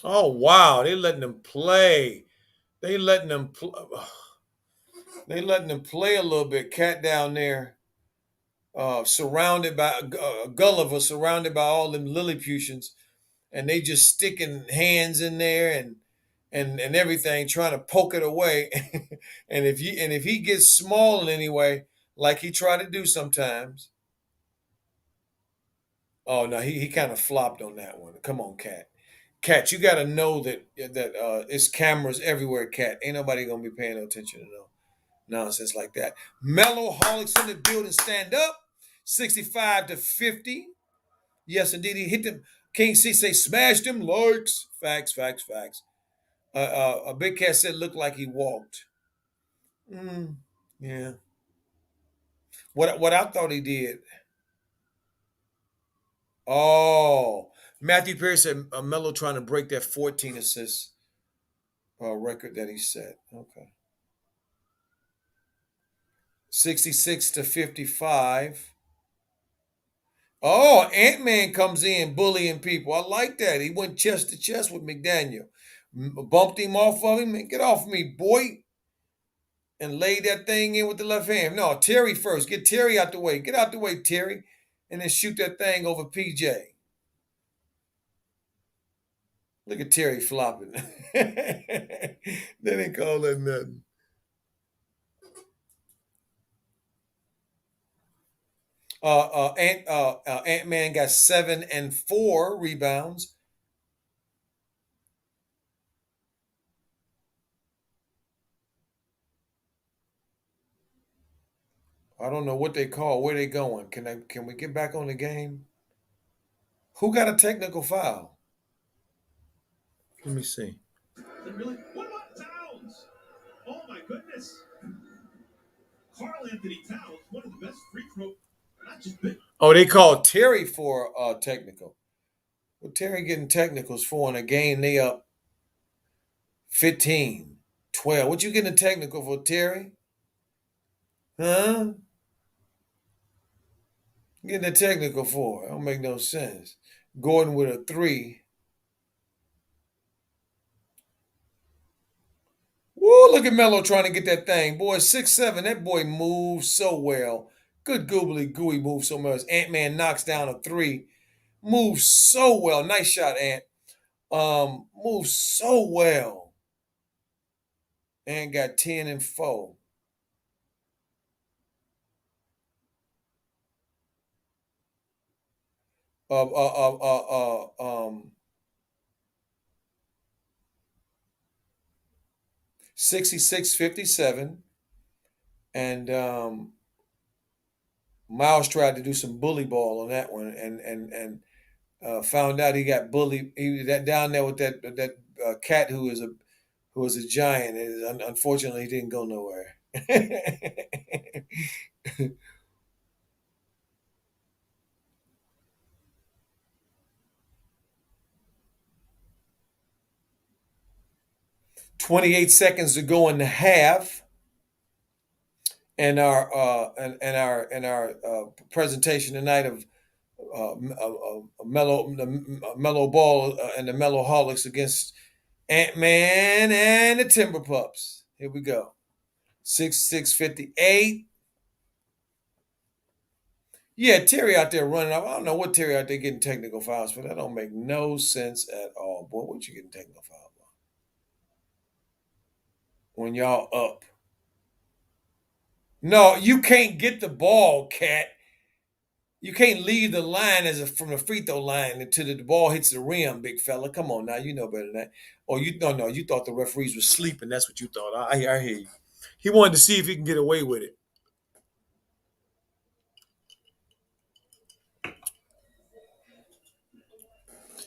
Oh wow, they letting them play. They letting them they letting them play a little bit. Cat down there, surrounded by Gulliver, surrounded by all them Lilliputians, and they just sticking hands in there and everything, trying to poke it away. and if he gets small in any way, like he tried to do sometimes. Oh no, he kind of flopped on that one. Come on, Cat. Cat, you got to know that it's cameras everywhere. Cat, ain't nobody gonna be paying no attention to no nonsense like that. Mellow Holics in the building, stand up. 65-50. Yes, indeed, he hit them. King C say smash them likes. Facts, facts, facts. A big cat said looked like he walked. Yeah. What I thought he did. Oh, Matthew Perry said Melo trying to break that 14 assists record that he set. Okay. 66-55. Oh, Ant-Man comes in bullying people. I like that. He went chest to chest with McDaniel. Bumped him off of him. And get off me, boy. And laid that thing in with the left hand. No, Terry first. Get Terry out the way. Get out the way, Terry. And then shoot that thing over PJ. Look at Terry flopping. They didn't call that nothing. Ant-Man got 7 and 4 rebounds. I don't know what they call. Where they going? Can we get back on the game? Who got a technical foul? Let me see. Really? What about Towns? Oh my goodness. Carl Anthony Towns, one of the best free throw. Not just big. Oh, they called Terry for technical. Well, Terry getting technicals for in a game they up 15, 12. What you getting a technical for, Terry? Huh? Getting a technical for? It don't make no sense. Gordon with a three. Woo, look at Melo trying to get that thing. Boy, 6'7". That boy moves so well. Good googly gooey moves so much. Ant-Man knocks down a three. Moves so well. Nice shot, Ant. Moves so well. And got 10 and 4. 66-57. And Miles tried to do some bully ball on that one and found out he got bullied. He that down there with that cat who was a giant. And unfortunately, he didn't go nowhere. 28 seconds to go in the half, and our presentation tonight of mellow ball and the mellow holics against Ant-Man and the Timber Pups. Here we go. 6-6-58. Yeah, Terry out there running off. I don't know what Terry out there getting technical fouls for. That don't make no sense at all. Boy, what you getting technical foul for? When y'all up. No, you can't get the ball, cat. You can't leave the line from the free throw line until the ball hits the rim, big fella. Come on now, you know better than that. Or you no, no, you thought the referees were sleeping. That's what you thought. I hear you. He wanted to see if he can get away with it.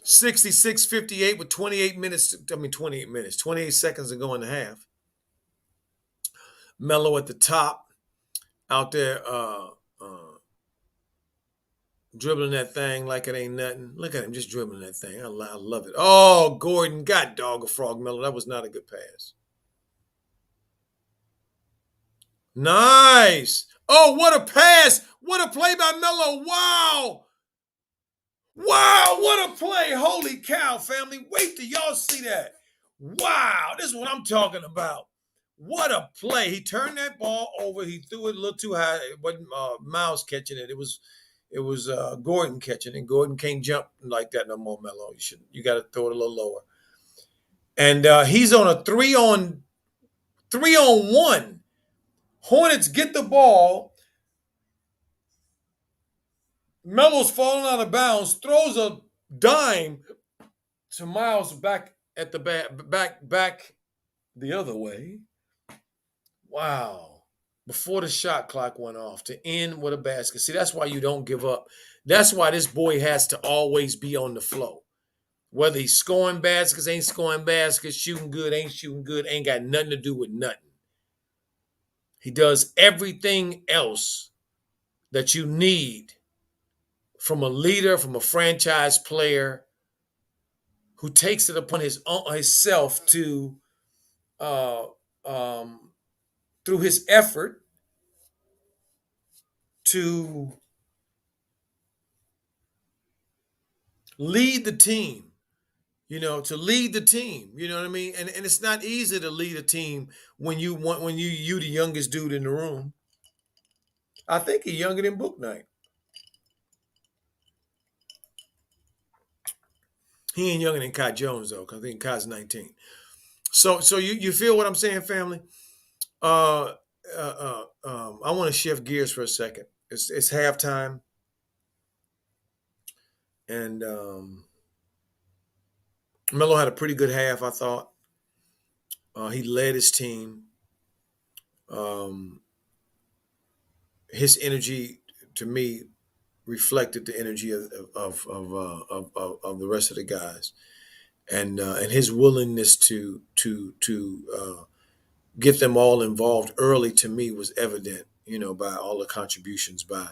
66-58 with 28 minutes. I mean 28 minutes. 28 seconds to go in the half. Melo at the top, out there dribbling that thing like it ain't nothing. Look at him just dribbling that thing. I love it. Oh, Gordon, God dog a frog, Melo. That was not a good pass. Nice. Oh, what a pass. What a play by Melo. Wow. Wow, what a play. Holy cow, family. Wait till y'all see that. Wow, this is what I'm talking about. What a play. He turned that ball over. He threw it a little too high. It wasn't Miles catching it. It was Gordon catching it. Gordon can't jump like that no more, Melo. You got to throw it a little lower. And he's on a 3-on-1. Hornets get the ball. Melo's falling out of bounds, throws a dime to Miles back at the back the other way. Wow. Before the shot clock went off to end with a basket. See, that's why you don't give up. That's why this boy has to always be on the flow. Whether he's scoring baskets, ain't scoring baskets, shooting good, ain't shooting good, ain't got nothing to do with nothing. He does everything else that you need from a leader, from a franchise player who takes it upon himself to uh, um, through his effort to lead the team. To lead the team. You know what I mean? And it's not easy to lead a team when you the youngest dude in the room. I think he's younger than Book Night. He ain't younger than Kai Jones though, because I think Kai's 19. So you feel what I'm saying, family? Uh, I want to shift gears for a second. It's halftime, and Melo had a pretty good half, I thought. He led his team. Um, his energy, to me, reflected the energy of the rest of the guys, and his willingness to get them all involved early, to me, was evident. By all the contributions by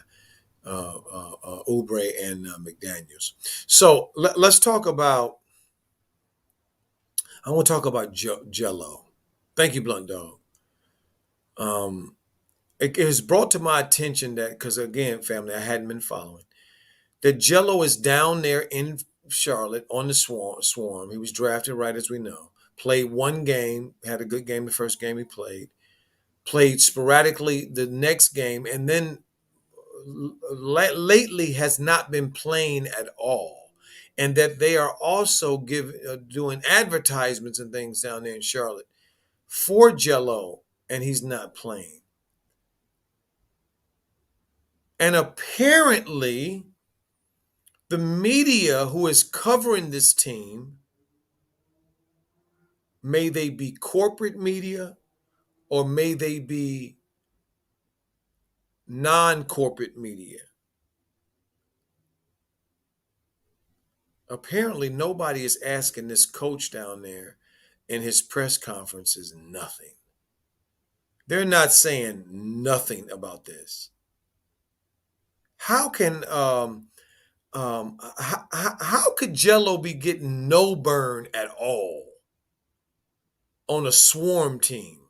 Oubre and McDaniels. So let's talk about. I want to talk about Jello. Thank you, Blunt Dog. Um, it was brought to my attention that, because again, family, I hadn't been following, that Jello is down there in Charlotte on the Swarm. He was drafted, right, as we know. Played one game, had a good game the first game he played. Played sporadically the next game, and then lately has not been playing at all. And that they are also doing advertisements and things down there in Charlotte for Jello, and he's not playing. And apparently, the media who is covering this team, may they be corporate media or may they be non-corporate media, apparently nobody is asking this coach down there in his press conferences nothing. They're not saying nothing about this. How can how could Jello be getting no burn at all on a Swarm team?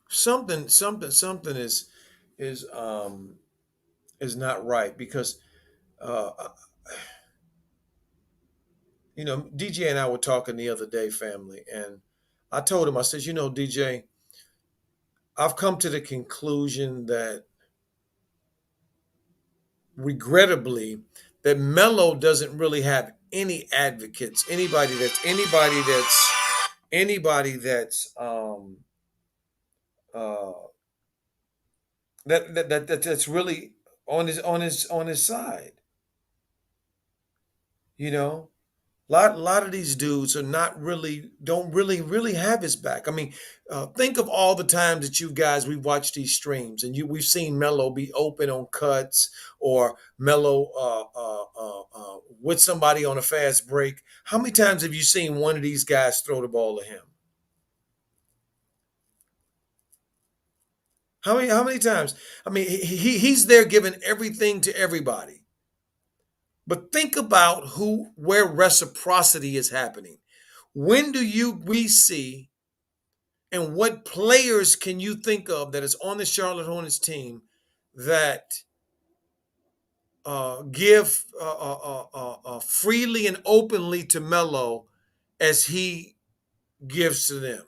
Something is not right, because uh, DJ and I were talking the other day, family, and I told him, I said, DJ, I've come to the conclusion that, regrettably, that Melo doesn't really have any advocates, anybody that's uh that's really on his side. You know, lot of these dudes are not really don't really have his back. I mean, think of all the times that you guys we've watched these streams, and we've seen Melo be open on cuts, or Melo with somebody on a fast break. How many times have you seen one of these guys throw the ball to him? How many times? I mean, he's there giving everything to everybody. But think about where reciprocity is happening. When do we see, and what players can you think of that is on the Charlotte Hornets team that give freely and openly to Melo as he gives to them?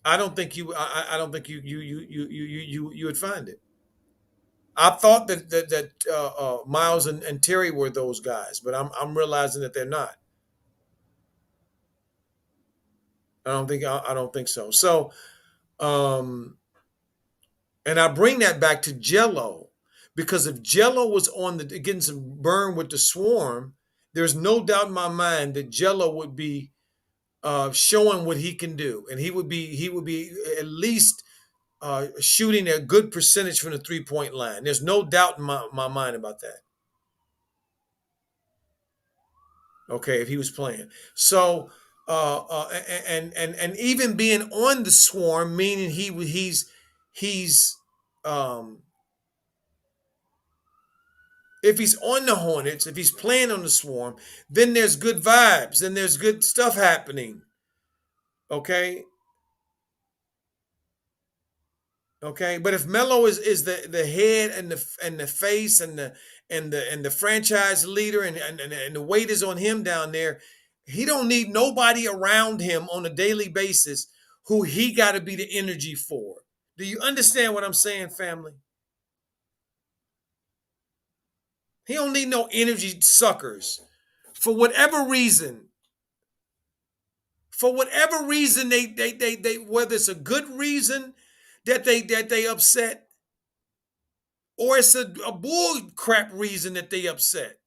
I don't think I don't think you would find it. I thought that Miles and Terry were those guys, but I'm realizing that they're not. I don't think so. So, um, and I bring that back to Jello, because if Jello was on getting some burn with the Swarm, there's no doubt in my mind that Jello would be showing what he can do, and he would be at least shooting a good percentage from the 3-point line. There's no doubt in my mind about that. Okay, if he was playing. So, and even being on the Swarm, meaning he's um, if he's on the Hornets, if he's playing on the Swarm, then there's good vibes, then there's good stuff happening. Okay, Okay, but if Melo is the head and the face and the franchise leader and the weight is on him down there, he don't need nobody around him on a daily basis who he got to be the energy for. Do you understand what I'm saying, family? He don't need no energy suckers. For whatever reason, they whether it's a good reason that they upset or it's a bull crap reason that they upset.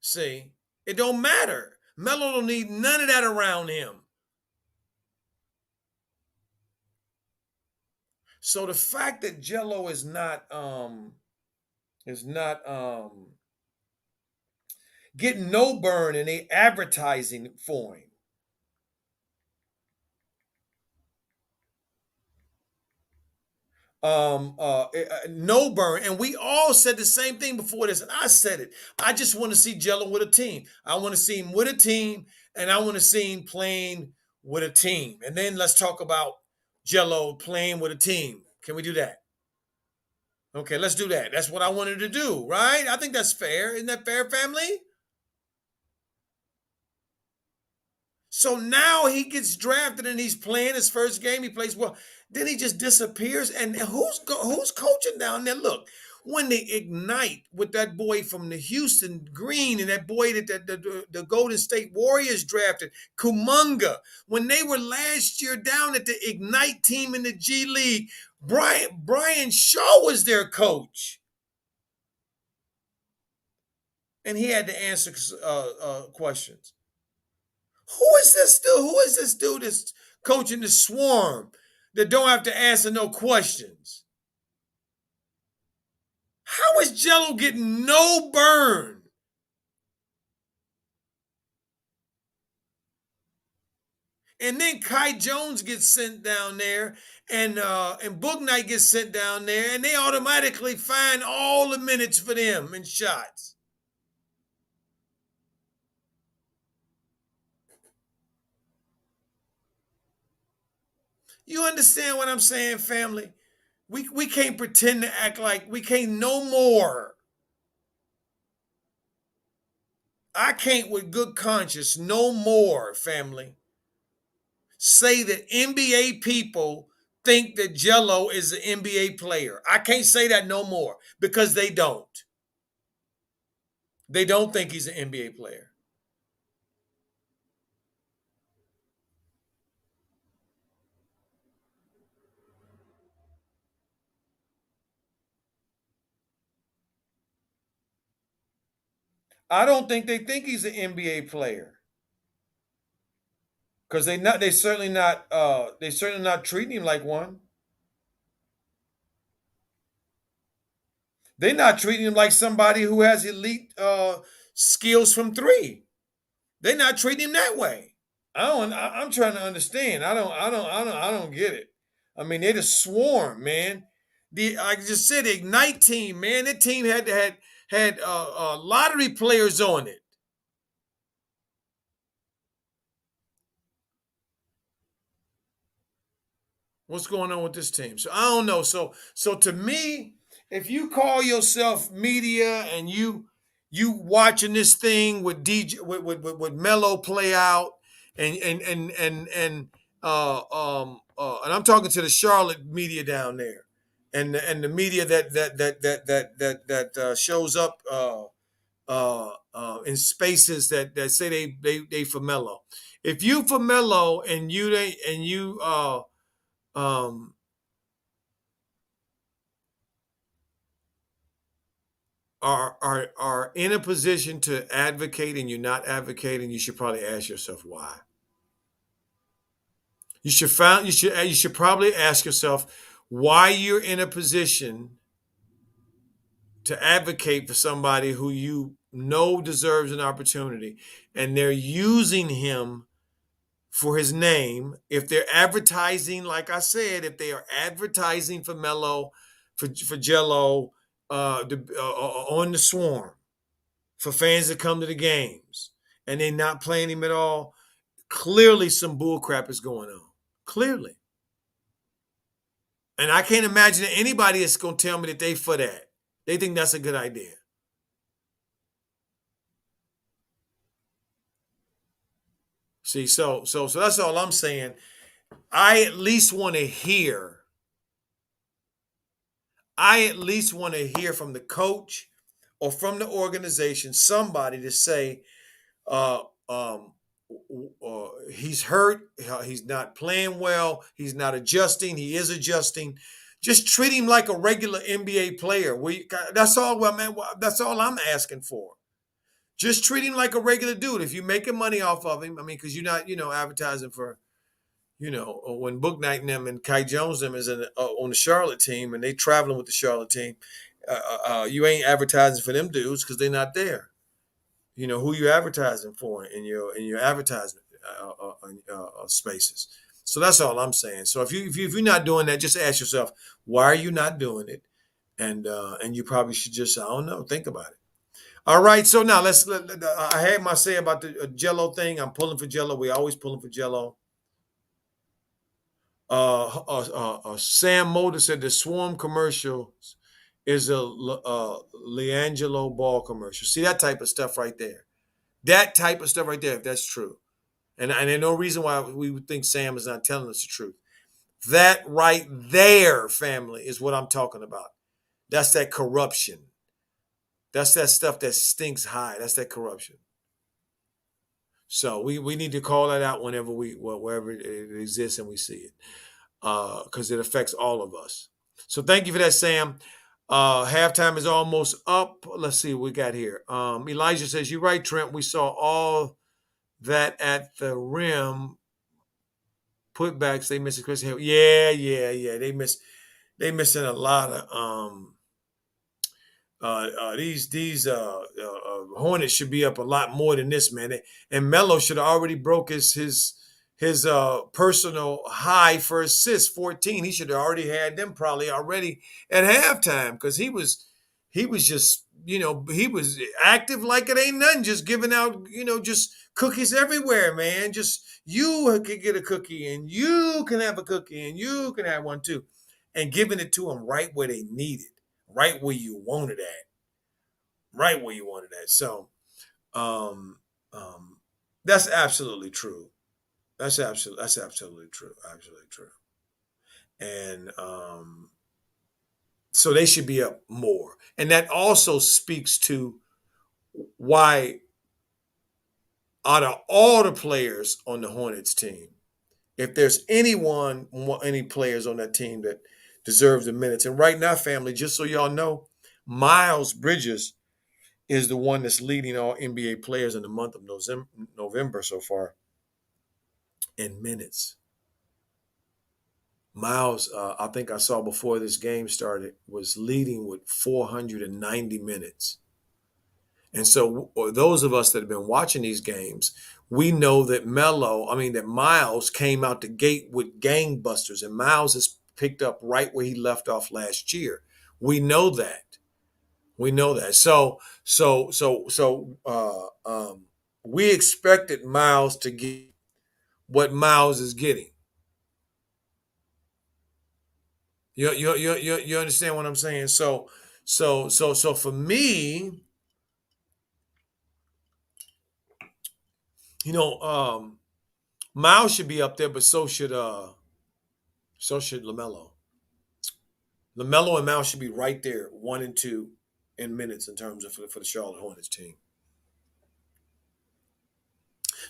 See, it don't matter. Melo don't need none of that around him. So the fact that Jello is not getting no burn and they advertising for him. No burn, and we all said the same thing before this, and I said it. I just want to see Jello with a team. I want to see him with a team, and I want to see him playing with a team. And then let's talk about Jello playing with a team. Can we do that? Okay, let's do that. That's what I wanted to do, right? I think that's fair. Isn't that fair, family? So now he gets drafted and he's playing his first game. He plays well. Then he just disappears. And who's coaching down there? Look, when they ignite with that boy from the Houston Green and that boy that the Golden State Warriors drafted, Kumunga, when they were last year down at the Ignite team in the G League, Brian Shaw was their coach. And he had to answer questions. Who is this dude that's coaching the Swarm that don't have to answer no questions? How is Jello getting no burn? And then Kai Jones gets sent down there, and Book Knight gets sent down there, and they automatically find all the minutes for them and shots. You understand what I'm saying, family? We can't pretend to act like we can't no more. I can't with good conscience no more, family, say that NBA people think that Jello is an NBA player. I can't say that no more because they don't. They don't think he's an NBA player. I don't think he's an NBA player because they certainly not treating him like one. They're not treating him like somebody who has elite skills from three. They're not treating him that way. I'm trying to understand. I don't get it. I mean, they just swarm, man. I just said the Ignite team, man. That team had lottery players on it. What's going on with this team? So I don't know. So to me, if you call yourself media and you watching this thing with DJ with Mello play out and I'm talking to the Charlotte media down there and the media that shows up in spaces that say they for Mello. If you for Mello and you um, are in a position to advocate and you're not advocating, you should probably ask yourself why. You should probably ask yourself why you're in a position to advocate for somebody who you know deserves an opportunity and they're using him for his name. If they're advertising, like I said, if they are advertising for Mello, for Jello, on the Swarm, for fans that come to the games, and they're not playing him at all, clearly some bull crap is going on. Clearly. And I can't imagine that anybody is going to tell me that they for that. They think that's a good idea. See, so that's all I'm saying. I at least want to hear. I at least want to hear from the coach or from the organization somebody to say, uh, um, he's hurt, he's not playing well, he's not adjusting, he is adjusting. Just treat him like a regular NBA player. That's all, well, man. That's all I'm asking for. Just treat him like a regular dude. If you're making money off of him, I mean, because you're not, advertising for, when Book Night and them and Kai Jones them is on the Charlotte team and they traveling with the Charlotte team, you ain't advertising for them dudes because they're not there. Who you advertising for in your advertisement spaces. So that's all I'm saying. So if you're not doing that, just ask yourself, why are you not doing it? And you probably should just, I don't know, think about it. All right, so now I had my say about the Jello thing. I'm pulling for Jello. We always pulling for Jello. Sam Motor said the Swarm commercial is a Leangelo Ball commercial. See that type of stuff right there. That type of stuff right there, if that's true. And there's no reason why we would think Sam is not telling us the truth. That right there, family, is what I'm talking about. That's that corruption. That's that stuff that stinks high. That's that corruption. So we need to call that out wherever it exists and we see it, because it affects all of us. So thank you for that, Sam. Halftime is almost up. Let's see what we got here. Elijah says, "You're right, Trent. We saw all that at the rim. Putbacks, they missing Chris Hill. Yeah. They missing a lot of these Hornets should be up a lot more than this, man. And Melo should have already broke his personal high for assists, 14. He should have already had them probably already at halftime because he was just, he was active like it ain't nothing, just giving out, just cookies everywhere, man. Just you can get a cookie and you can have a cookie and you can have one too. And giving it to them right where they need it, right where you want it at, right where you want it at. So um, um, that's absolutely true. That's absolutely true. Absolutely true. And so they should be up more. And that also speaks to why, out of all the players on the Hornets team, if there's any players on that team that deserves the minutes, and right now, family, just so y'all know, Miles Bridges is the one that's leading all NBA players in the month of November so far in minutes. Miles, I think I saw before this game started, was leading with 490 minutes. And so those of us that have been watching these games, we know that that Miles came out the gate with gangbusters, and Miles has picked up right where he left off last year. We know that. We know that. We expected Miles to get what Miles is getting. You understand what I'm saying? So for me, you know, Miles should be up there, but so should Lamelo. Lamelo and Miles should be right there, 1 and 2 in minutes in terms of for the Charlotte Hornets team.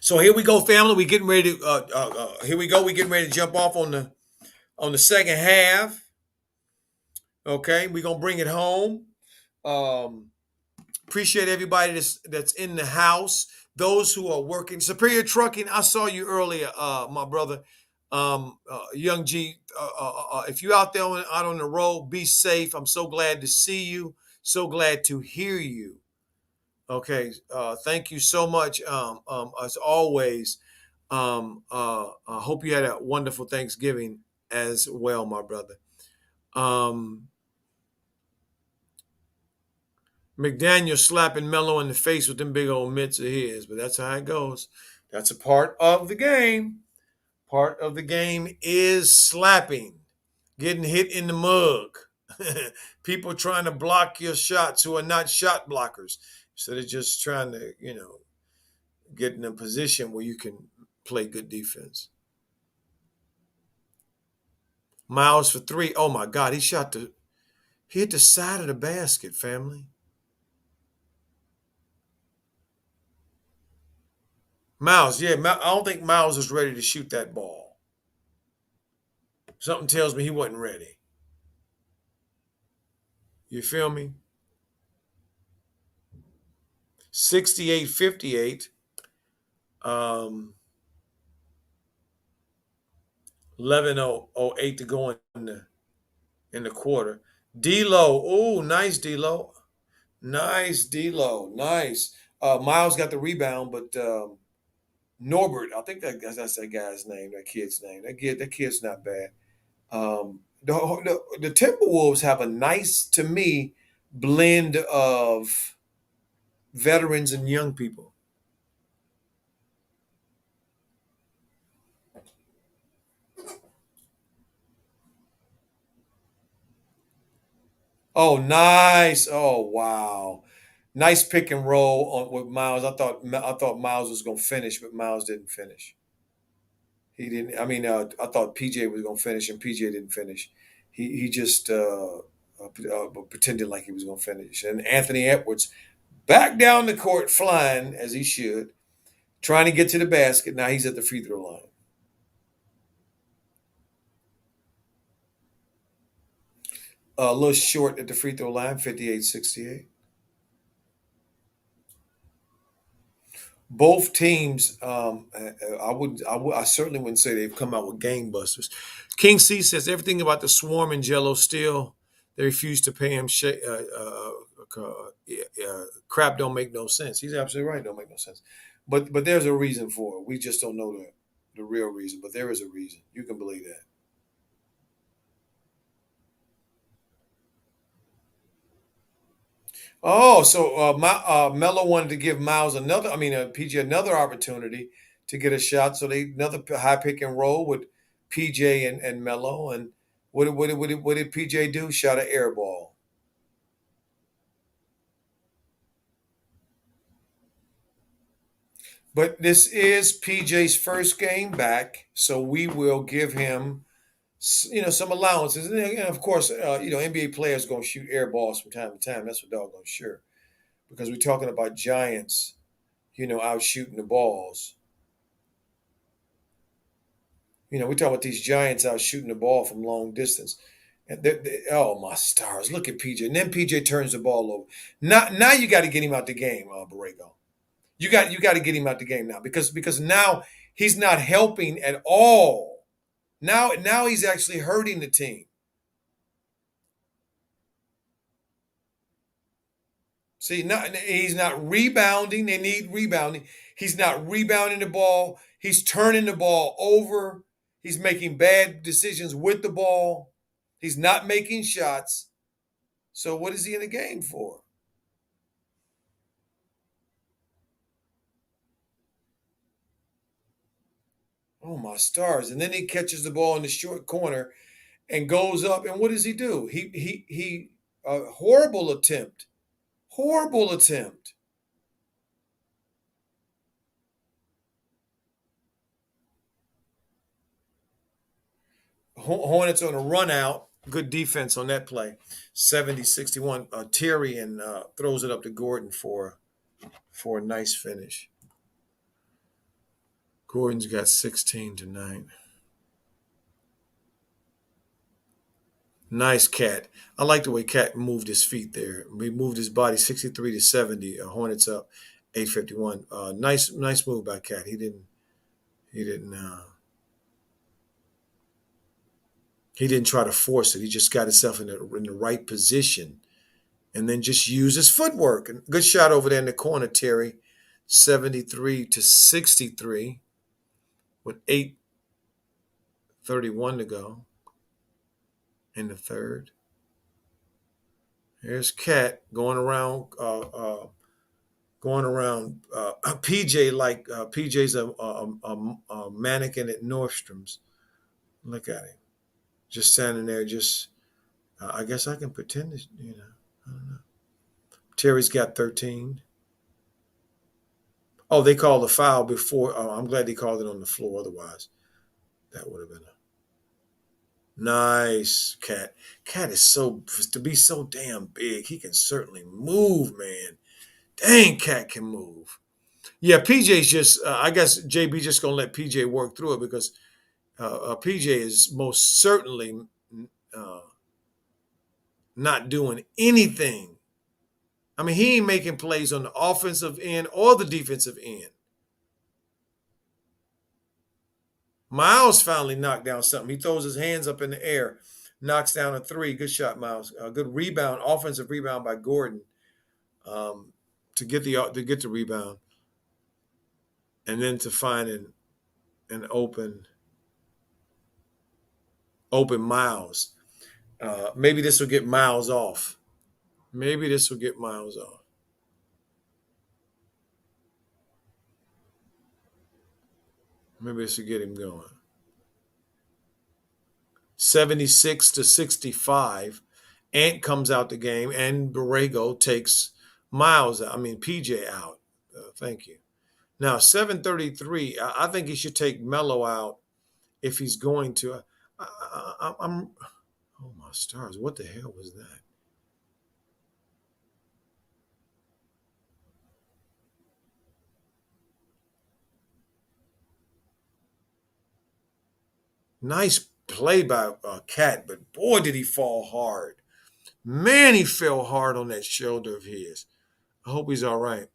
So here we go, family. We getting ready to here we go. We getting ready to jump off on the second half. Okay, we're gonna bring it home. Um, Appreciate everybody that's in the house. Those who are working. Superior Trucking, I saw you earlier, my brother. Young G, if you're out there out on the road, be safe. I'm so glad to see you. So glad to hear you. Okay. Thank you so much. As always, I hope you had a wonderful Thanksgiving as well, my brother. Um, McDaniel slapping Melo in the face with them big old mitts of his, but that's how it goes. That's a part of the game. Part of the game is slapping. getting hit in the mug. People trying to block your shots who are not shot blockers. So they're just trying to, get in a position where you can play good defense. Miles for three. Oh my God, he hit the side of the basket, family. Miles, yeah, I don't think Miles is ready to shoot that ball. Something tells me he wasn't ready. You feel me? 68-58. 11:08 to go in the quarter. D'Lo, oh, nice D'Lo, nice D'Lo, nice. Miles got the rebound, but Norbert, I think that's that guy's name, that kid's name. That kid's not bad. The Timberwolves have a nice, to me, blend of veterans and young people. Oh, nice. Oh, wow. Nice pick and roll with Miles. I thought Miles was gonna finish, but Miles didn't finish. He didn't. I mean, I thought PJ was gonna finish, and PJ didn't finish. He just pretended like he was gonna finish. And Anthony Edwards back down the court, flying as he should, trying to get to the basket. Now he's at the free throw line. A little short at the free throw line, 58-68. Both teams, I certainly wouldn't say they've come out with gangbusters. King C says everything about the swarm and Jello still. They refuse to pay him. Crap don't make no sense. He's absolutely right. Don't make no sense. But there's a reason for it. We just don't know the real reason. But there is a reason. You can believe that. Oh, so Melo wanted to give Miles PJ another opportunity to get a shot. So they another high pick and roll with PJ and Melo. And what did PJ do? Shot an air ball. But this is PJ's first game back, so we will give him some allowances. And of course, NBA players going to shoot air balls from time to time. That's for doggone sure. Because we're talking about giants, out shooting the balls. We talk about these giants out shooting the ball from long distance. And oh my stars! Look at PJ, and then PJ turns the ball over. Now you got to get him out the game, Borrego. You got to get him out the game now because now he's not helping at all. Now he's actually hurting the team. See, he's not rebounding. They need rebounding. He's not rebounding the ball. He's turning the ball over. He's making bad decisions with the ball. He's not making shots. So what is he in the game for? Oh my stars! And then he catches the ball in the short corner and goes up. And what does he do? He horrible attempt. Horrible attempt. Hornets on a run out. Good defense on that play. 70-61. Terry and throws it up to Gordon for a nice finish. Gordon's got 16 tonight. Nice Cat. I like the way Cat moved his feet there. He moved his body 63-70. Hornets up 8:51. Nice move by Cat. He didn't try to force it. He just got himself in the right position and then just use his footwork. And good shot over there in the corner, Terry. 73-63 with 8:31 to go in the third. Here's Cat going around PJ like PJ's a mannequin at Nordstrom's. Look at him. Just standing there, just I guess I can pretend to, I don't know. Terry's got 13. Oh, they called the foul before. Oh, I'm glad they called it on the floor. Otherwise, that would have been a nice cat. Cat is so to be so damn big. He can certainly move, man. Dang, cat can move. Yeah, PJ's just. I guess JB just gonna let PJ work through it because PJ is most certainly uh, not doing anything. I mean, he ain't making plays on the offensive end or the defensive end. Miles finally knocked down something. He throws his hands up in the air, knocks down a three. Good shot, Miles. Good rebound, offensive rebound by Gordon um, to get the rebound, and then to find an open Miles. Maybe this will get Miles off. Maybe this will get Miles off. Maybe this will get him going. 76-65. Ant comes out the game, and Borrego takes Miles out. I mean PJ out. Thank you. Now 7:33. I think he should take Melo out if he's going to. I'm. Oh my stars! What the hell was that? Nice play by Cat, but boy did he fall hard. Man, he fell hard on that shoulder of his. I hope he's all right.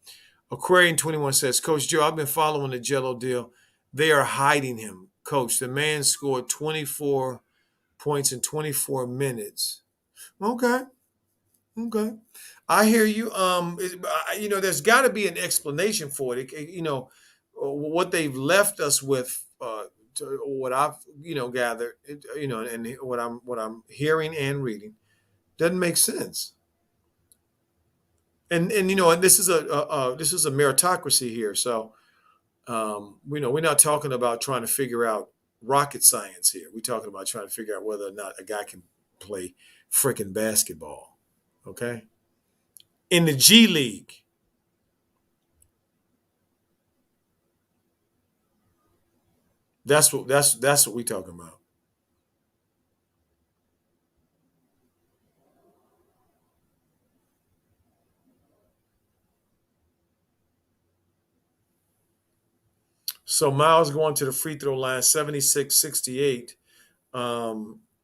Aquarian 21 says, Coach Joe, I've been following the Jello deal. They are hiding him. Coach, the man scored 24 points in 24 minutes. Okay. Okay. I hear you. There's got to be an explanation for it. What they've left us with, what I've, gathered, and what I'm hearing and reading doesn't make sense. And this is a meritocracy here. So we're not talking about trying to figure out rocket science here. We're talking about trying to figure out whether or not a guy can play freaking basketball. Okay, in the G League. That's what we're talking about. So Miles going to the free throw line, 76-68.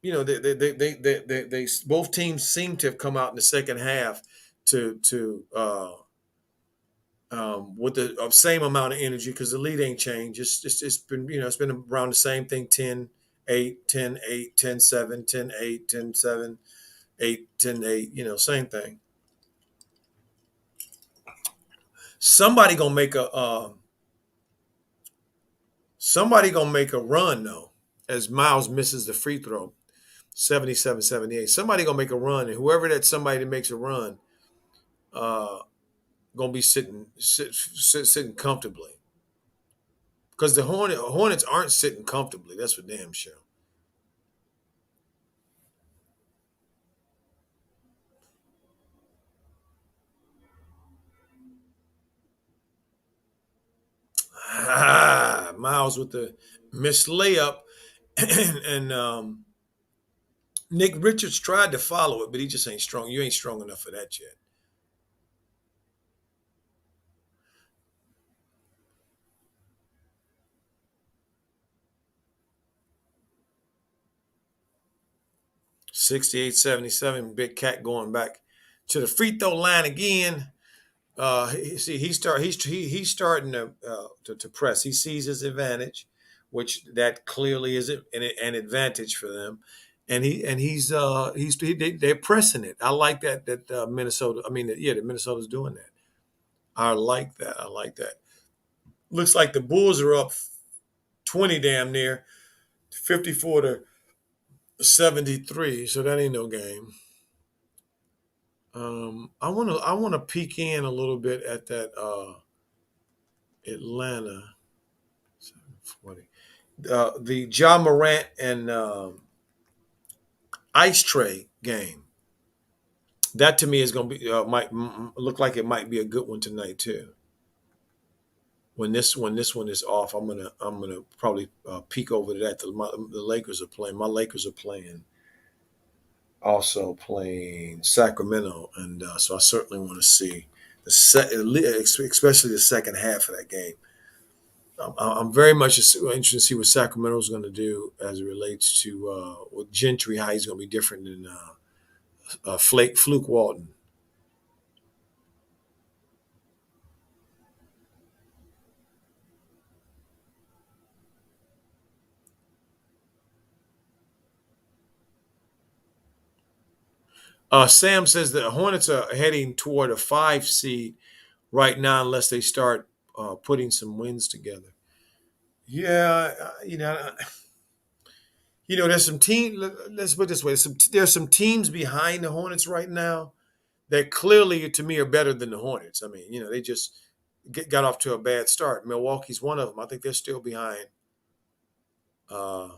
They both teams seem to have come out in the second half with the same amount of energy because the lead ain't changed. It's been around the same thing: 10-8, 10-8, 10-7, 10-8, 10-7, 8, 10-8. Same thing. Somebody gonna make a somebody gonna make a run though, as Miles misses the free throw. 77-78. Somebody gonna make a run, and whoever that somebody that makes a run, uh, gonna be sitting comfortably. Because the Hornets aren't sitting comfortably. That's for damn sure. Miles with the missed layup, and Nick Richards tried to follow it, but he just ain't strong. You ain't strong enough for that yet. 68-77. Big Cat going back to the free throw line again. He's starting to press. He sees his advantage, which that clearly is an advantage for them, and they're pressing it. I like that Minnesota. I mean, that Minnesota's doing that. I like that. I like that. Looks like the Bulls are up 20 damn near 54-73. So that ain't no game. I wanna peek in a little bit at that Atlanta 740. The John Morant and ice tray game. That to me is going to be might look like it might be a good one tonight too. When this one is off, I'm gonna probably peek over to that. The Lakers are playing. My Lakers are playing. Also playing Sacramento, and so I certainly want to see especially the second half of that game. I'm very much interested to see what Sacramento's going to do as it relates to with Gentry, how he's going to be different than Fluke Walton. Sam says the Hornets are heading toward a 5 seed right now, unless they start putting some wins together. Yeah, there's some team. Let's put it this way: there's some teams behind the Hornets right now that clearly, to me, are better than the Hornets. I mean, they just got off to a bad start. Milwaukee's one of them. I think they're still behind. Uh,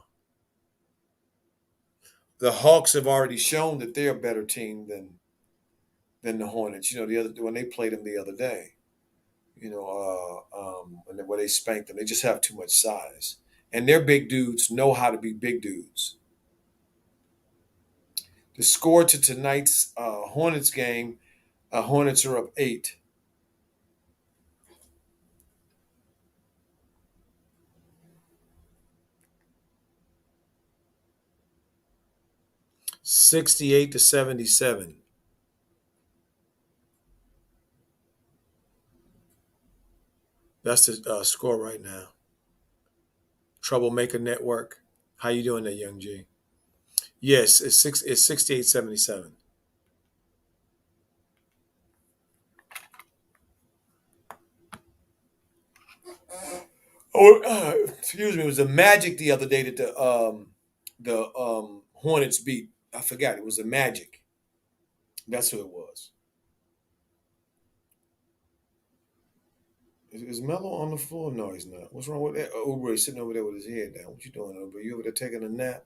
the Hawks have already shown that they're a better team than the Hornets. The other when they played them the other day. Where they spanked them, they just have too much size, and their big dudes know how to be big dudes. The score to tonight's Hornets game: Hornets are up 8. 68-77. That's the score right now. Troublemaker Network. How you doing there, Young G? Yes, it's 68-77. Oh, excuse me. It was the Magic the other day that the Hornets beat. I forgot. It was the Magic. That's who it was. Is Melo on the floor? No, he's not. What's wrong with that? Uber is sitting over there with his head down. What you doing, Uber? You over there taking a nap?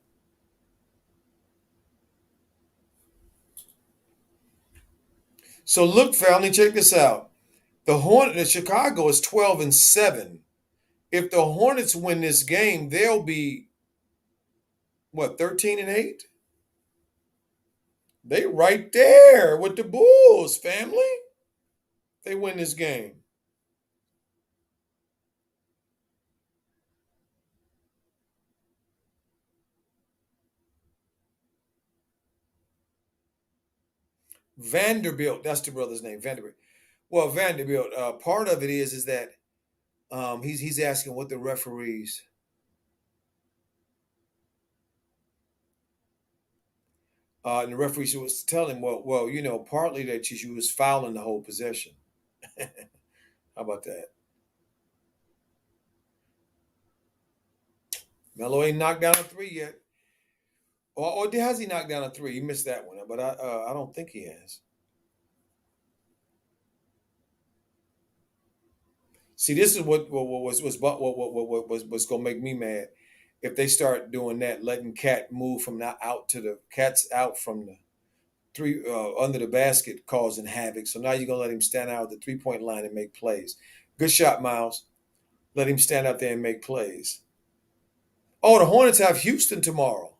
So look, family, check this out. The Chicago is 12-7. If the Hornets win this game, they'll be what, 13-8? They right there with the Bulls, family. They win this game. Vanderbilt, that's the brother's name, Vanderbilt. Well, Vanderbilt, part of it is that he's asking what the referees. And the referee was telling him, well, partly that she was fouling the whole possession. How about that? Melo ain't knocked down a three yet. Or has he knocked down a three? He missed that one, but I don't think he has. See, this is what's gonna make me mad if they start doing that, letting Cat move from the out to the Cat's out from the three under the basket, causing havoc. So now you're gonna let him stand out at the 3-point line and make plays. Good shot, Miles. Let him stand out there and make plays. Oh, the Hornets have Houston tomorrow.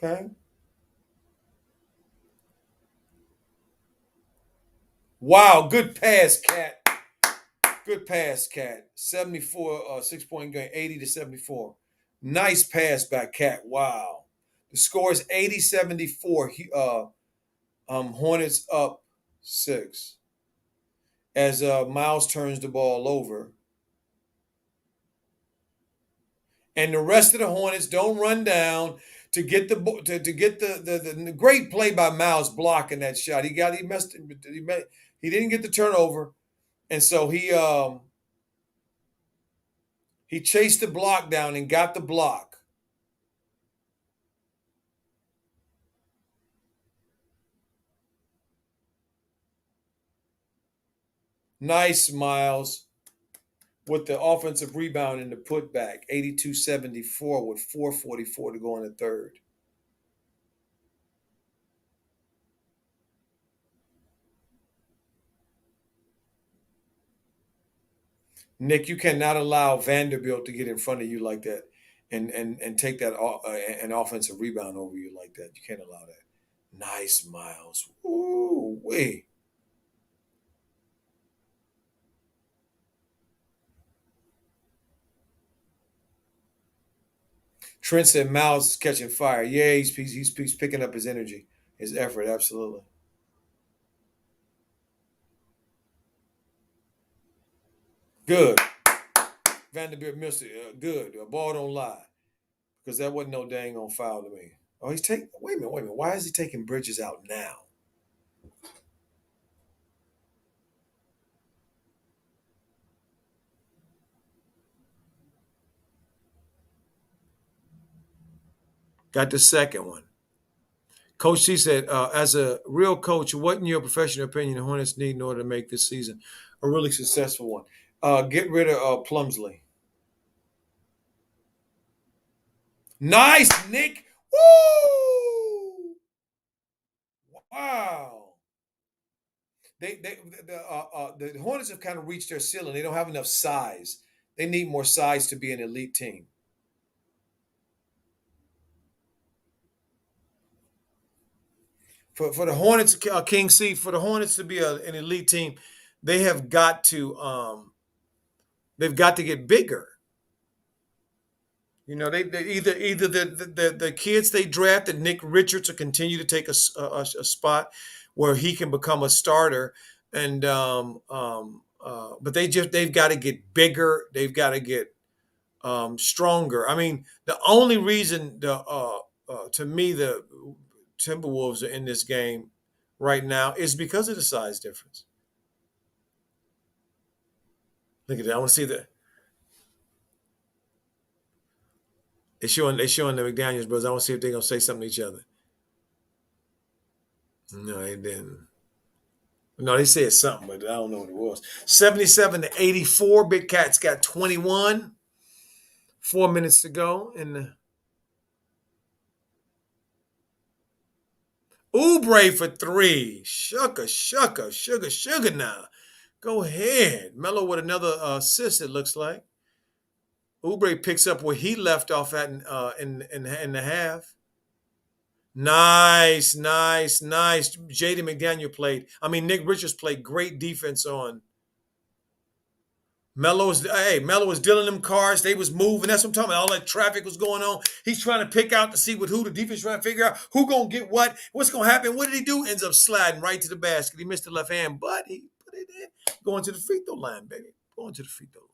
Okay. Wow, good pass, Cat. Good pass, Cat. 74, 6-point game, 80-74. Nice pass by Cat. Wow. The score is 80-74. Hornets up 6. As Miles turns the ball over. And the rest of the Hornets don't run down to get to get the great play by Miles blocking that shot. He didn't get the turnover, and so he chased the block down and got the block. Nice, Miles. with the offensive rebound and the putback, 82-74 with 4:44 to go in the third. Nick, you cannot allow Vanderbilt to get in front of you like that and take that an offensive rebound over you like that. You can't allow that. Nice, Miles. Ooh, wait. Trent said Miles is catching fire. Yeah, he's picking up his energy, his effort. Absolutely. Good. Vanderbilt missed it. Good. The ball don't lie because that wasn't no dang on foul to me. Oh, he's taking. Wait a minute. Why is he taking Bridges out now? Got the second one. Coach C said, as a real coach, what in your professional opinion the Hornets need in order to make this season a really successful one? Get rid of Plumsley. Nice, Nick. Woo! Wow. The Hornets have kind of reached their ceiling. They don't have enough size. They need more size to be an elite team. For the Hornets, King C, for the Hornets to be an elite team, they have got to they've got to get bigger. You know, they either the kids they drafted, Nick Richards, will continue to take a spot where he can become a starter, and but they've got to get bigger. They've got to get stronger. I mean, the only reason to me the Timberwolves are in this game right now is because of the size difference. Look at that. I want to see the they showing the McDaniels brothers. I want to see if they're gonna say something to each other. No, they didn't. No, they said something, but I don't know what it was. 77-84. Big Cats got 21. 4 minutes to go. And Oubre for three. Sugar now. Go ahead. Melo with another assist, it looks like. Oubre picks up where he left off at in the half. Nice. Jaden McDaniel played. I mean, Nick Richards played great defense on. Melo was dealing them cars. They was moving. That's what I'm talking about. All that traffic was going on. He's trying to pick out to see with who the defense trying to figure out who gonna get what's gonna happen. What did he do? Ends up sliding right to the basket. He missed the left hand, but he put it in. Going to the free throw line, baby. Going to the free throw line.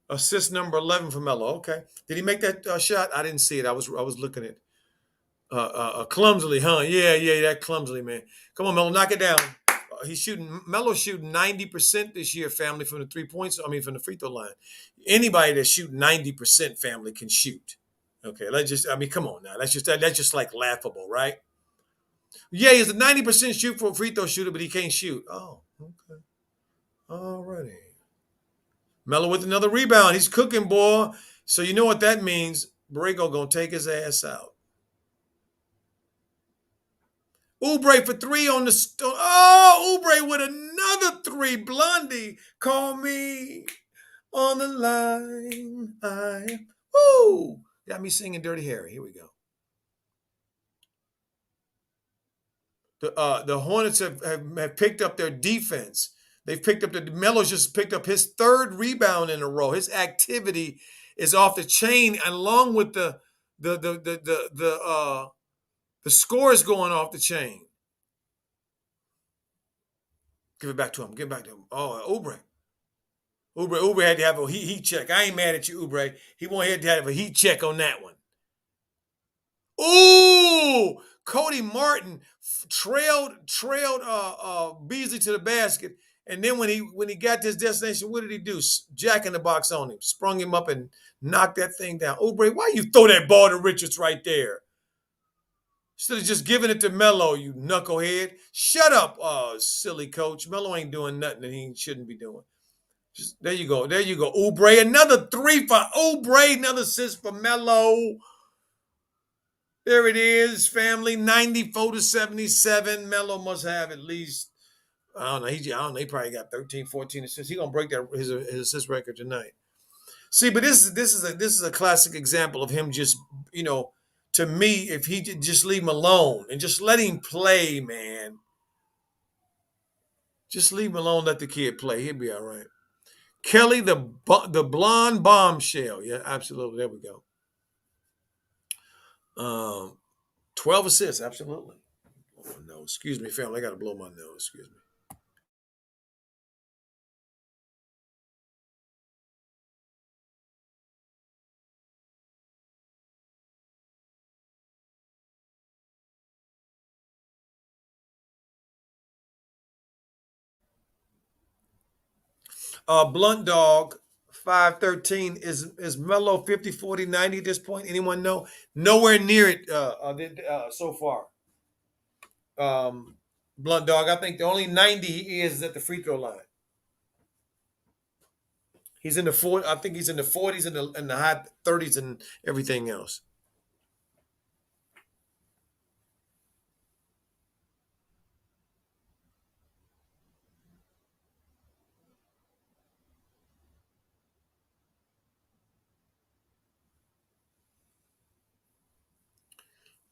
Assist number 11 for Melo. Okay, did he make that shot? I didn't see it. I was looking at clumsily, huh? Yeah, that clumsily, man. Come on, Melo, knock it down. Melo's shooting 90% this year, family, from the 3 points. I mean, from the free throw line. Anybody that's shooting 90%, family, can shoot. Okay, I mean, come on now. That's just like laughable, right? Yeah, he's a 90% shoot for a free throw shooter, but he can't shoot. Oh, okay. All righty. Melo with another rebound. He's cooking, boy. So you know what that means. Borrego gonna take his ass out. Oubre for three on the stone. Oh, Oubre with another three. Blondie, call me on the line. Woo! Got me singing Dirty Harry. Here we go. The Hornets have picked up their defense. They've picked up Melo's just picked up his third rebound in a row. His activity is off the chain, along with the scores going off the chain. Give it back to him. Give it back to him. Oh, Oubre had to have a heat check. I ain't mad at you, Oubre. He wanted to have a heat check on that one. Ooh, Cody Martin trailed Beasley to the basket And then when he got to his destination, what did he do? Jack in the box on him, sprung him up and knocked that thing down. Oubre, why you throw that ball to Richards right there? Instead of just giving it to Melo, you knucklehead. Shut up, silly coach. Melo ain't doing nothing that he shouldn't be doing. Just there you go. There you go. Oubre, another three for Oubre, another assist for Melo. There it is, family. 94-77. Melo must have at least, I don't know. I don't know. He probably got 13, 14 assists. He's gonna break his assist record tonight. See, but this is a classic example of him just, to me, if he just leave him alone and just let him play, man. Just leave him alone, let the kid play. He'll be all right. Kelly, the blonde bombshell. Yeah, absolutely. There we go. 12 assists, absolutely. Oh no, excuse me, family. I gotta blow my nose. Excuse me. Blunt Dog 513 is Mello 50, 40, 90 at this point? Anyone know? Nowhere near it so far. Blunt Dog, I think the only 90 he is at the free throw line. He's in the 40. I think he's in the 40s and the high 30s and everything else.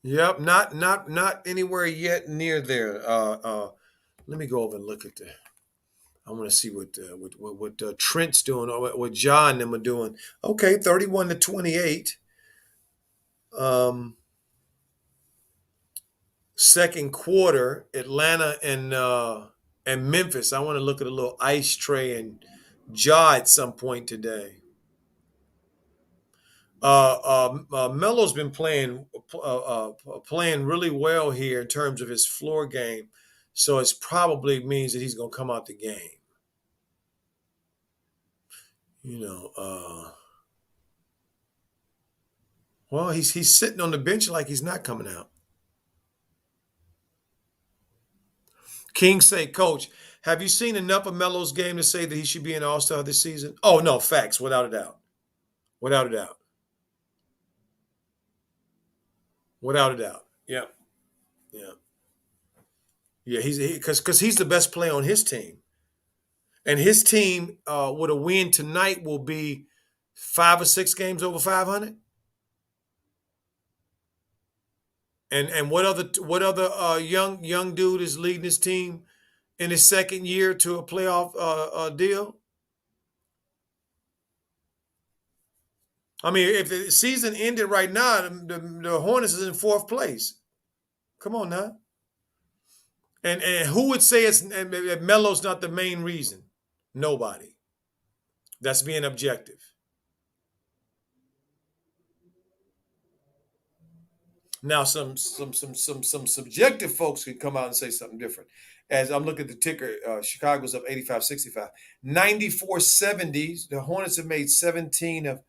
Yep, not anywhere yet near there. Let me go over and look at the. I want to see what Trent's doing or what John and them are doing. Okay, 31-28. Um, Second quarter, Atlanta and Memphis. I want to look at a little ice tray and jaw at some point today. Melo's been playing really well here in terms of his floor game, so it's probably means that he's going to come out the game. You know, well, he's sitting on the bench like he's not coming out. King say, Coach, have you seen enough of Melo's game to say that he should be an All Star this season? Oh no, facts, without a doubt, without a doubt, without a doubt. Yeah, yeah, yeah. He's because he's the best player on his team. And his team with a win tonight will be 5 or 6 games over 500. And what other young dude is leading his team in his second year to a playoff deal? I mean, if the season ended right now, the Hornets is in fourth place. Come on now. And who would say Melo's not the main reason? Nobody. That's being objective. Now, some subjective folks could come out and say something different. As I'm looking at the ticker, Chicago's up 85-65. 94-70s. The Hornets have made 17 of.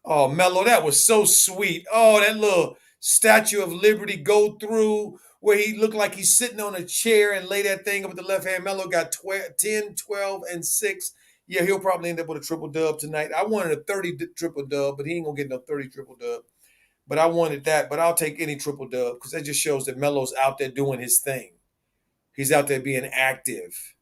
Oh, Melo, that was so sweet. Oh, that little Statue of Liberty go through where he looked like he's sitting on a chair and lay that thing up with the left hand. Melo got 10, 12, and 6. Yeah, he'll probably end up with a triple dub tonight. I wanted a 30 triple dub, but he ain't going to get no 30 triple dub. But I wanted that. But I'll take any triple dub because that just shows that Melo's out there doing his thing. He's out there being active.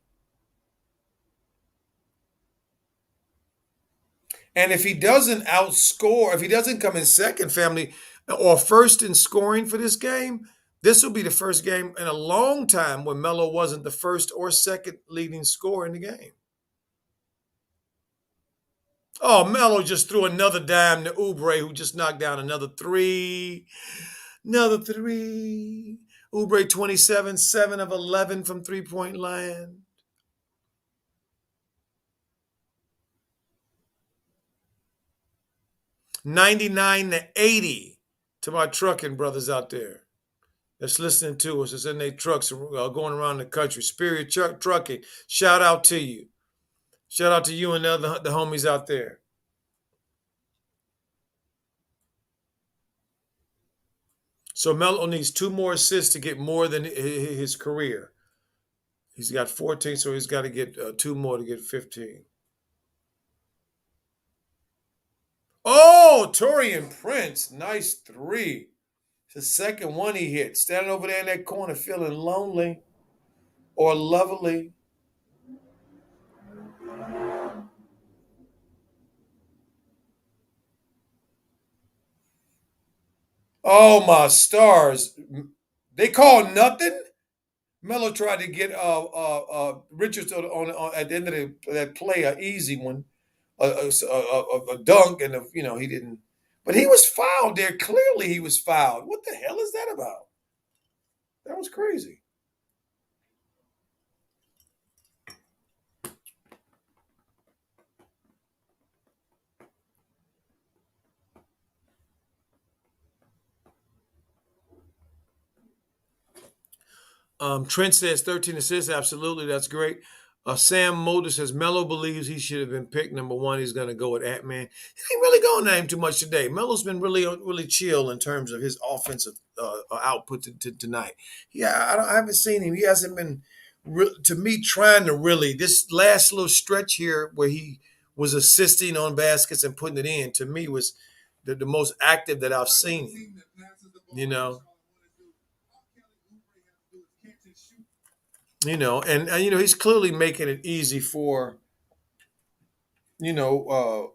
And if he doesn't outscore, if he doesn't come in second, family, or first in scoring for this game, this will be the first game in a long time when Melo wasn't the first or second leading scorer in the game. Oh, Melo just threw another dime to Oubre, who just knocked down another three. Another three. Oubre 27, 7 of 11 from three-point line. 99-80 to my trucking brothers out there. that's listening to us. That's in their trucks going around the country. Spirit Trucking. Shout out to you. Shout out to you and the homies out there. So Melo needs two more assists to get more than his career. He's got 14, so he's got to get two more to get 15. Oh, Torian Prince. Nice three. It's the second one he hit. Standing over there in that corner feeling lonely or lovely. Oh, my stars. They call nothing? Melo tried to get Richards at the end of that play, an easy one, a dunk, and he didn't. But he was fouled there. Clearly, he was fouled. What the hell is that about? That was crazy. Trent says 13 assists. Absolutely, that's great. Sam Mulder says Melo believes he should have been picked number one. He's going to go with Ant Man. He ain't really going to him too much today. Melo's been really chill in terms of his offensive output tonight. Yeah, I haven't seen him. He hasn't been, to me, trying to really. This last little stretch here where he was assisting on baskets and putting it in, to me, was the most active that I've seen him. You know. And he's clearly making it easy for you know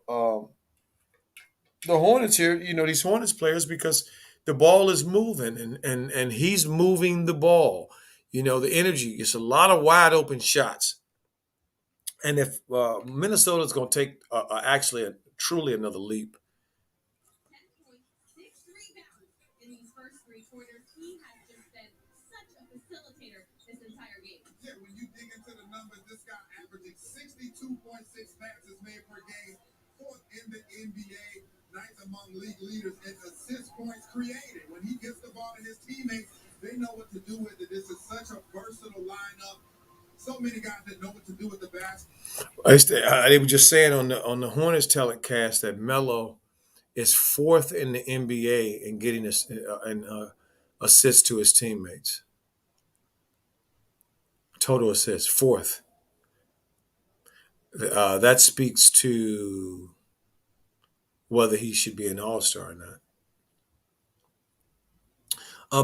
the Hornets here. These Hornets players because the ball is moving and he's moving the ball. The energy. It's a lot of wide open shots. And if Minnesota's going to take actually truly another leap. Yeah, when you dig into the numbers, this guy averaging 62.6 passes made per game, fourth in the NBA, ninth among league leaders in assist points created. When he gets the ball to his teammates, they know what to do with it. This is such a versatile lineup. So many guys that know what to do with the basket. They were just saying on the Hornets telecast that Melo is fourth in the NBA in getting assists to his teammates. Total assists, fourth. That speaks to whether he should be an All Star or not.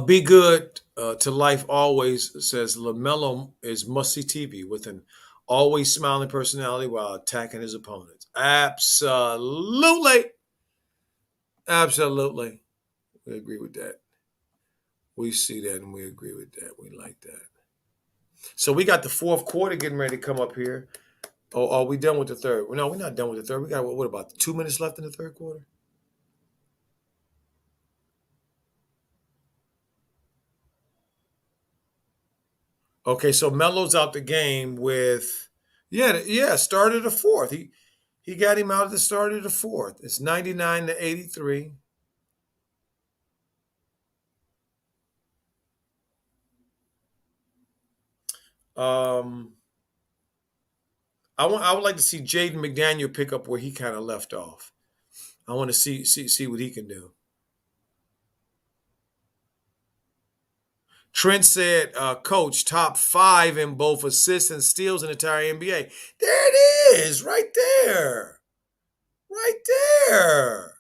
Be good to life always, says LaMelo is must see TV with an always smiling personality while attacking his opponents. Absolutely. Absolutely. We agree with that. We see that and we agree with that. We like that. So we got the fourth quarter getting ready to come up here. Oh, are we done with the third? No, we're not done with the third. We got what about 2 minutes left in the third quarter? Okay, so Melo's out the game with yeah, started the fourth. He got him out at the start of the fourth. It's 99-83. Um I would like to see Jaden McDaniel pick up where he kind of left off. I want to see what he can do. Trent said, Coach, top five in both assists and steals in the entire NBA. There it is, right there. Right there.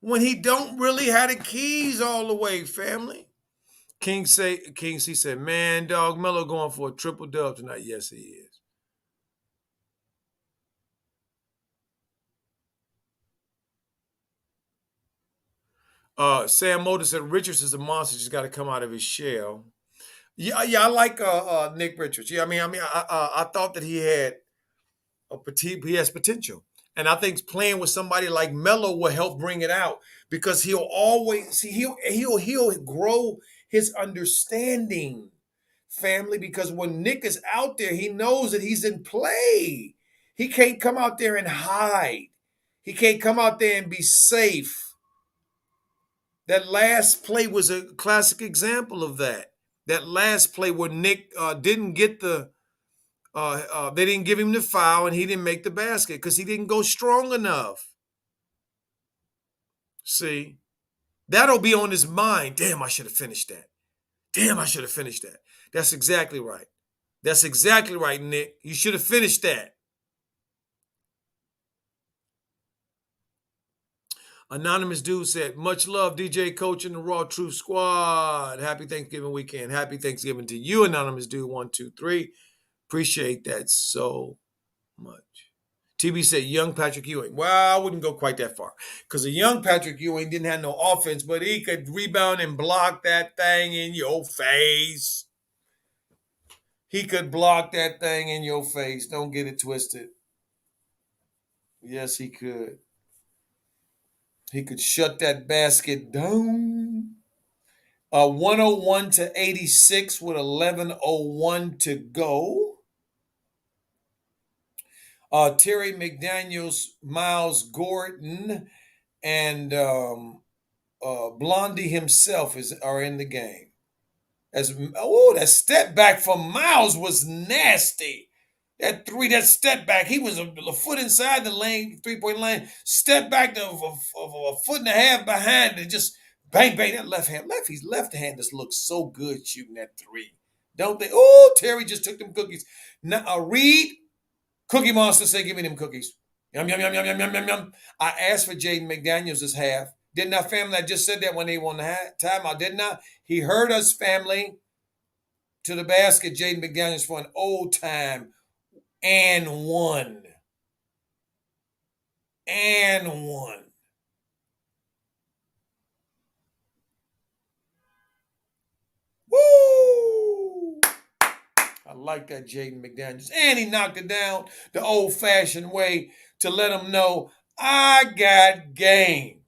When he don't really have the keys all the way, family. King C said, man, dog, Melo going for a triple dub tonight. Yes, he is. Sam Motor said Richards is a monster, just got to come out of his shell. Yeah, I like Nick Richards. Yeah, I thought that he has potential, and I think playing with somebody like Melo will help bring it out because he'll always see he'll grow his understanding, family. Because when Nick is out there, he knows that he's in play. He can't come out there and hide. He can't come out there and be safe. That last play was a classic example of that. That last play where Nick didn't get they didn't give him the foul and he didn't make the basket because he didn't go strong enough. See, that'll be on his mind. Damn, I should have finished that. Damn, I should have finished that. That's exactly right. That's exactly right, Nick. You should have finished that. Anonymous dude said, much love, DJ Coach and the Raw Truth Squad. Happy Thanksgiving weekend. Happy Thanksgiving to you, Anonymous dude. 123. Appreciate that so much. TB said, young Patrick Ewing. Well, I wouldn't go quite that far because a young Patrick Ewing didn't have no offense, but he could rebound and block that thing in your face. He could block that thing in your face. Don't get it twisted. Yes, he could. He could shut that basket down. 101 to 86 with 11:01 to go. Terry McDaniels, Miles Gordon, and Blondie himself are in the game. That step back from Miles was nasty. That three, that step back, he was a foot inside the lane, 3-point line. Step back to a foot and a half behind and just bang bang that left hand just looks so good shooting that three, don't they? Oh, Terry just took them cookies. Now Reed, Cookie Monster, say give me them cookies. Yum yum yum yum yum yum yum yum. I asked for Jaden McDaniels this half. Didn't our family? I just said that when they won the timeout, didn't I? He heard us, family, to the basket. Jaden McDaniels for an old time and one. And one. Woo! I like that Jaden McDaniels. And he knocked it down the old fashioned way to let him know I got game.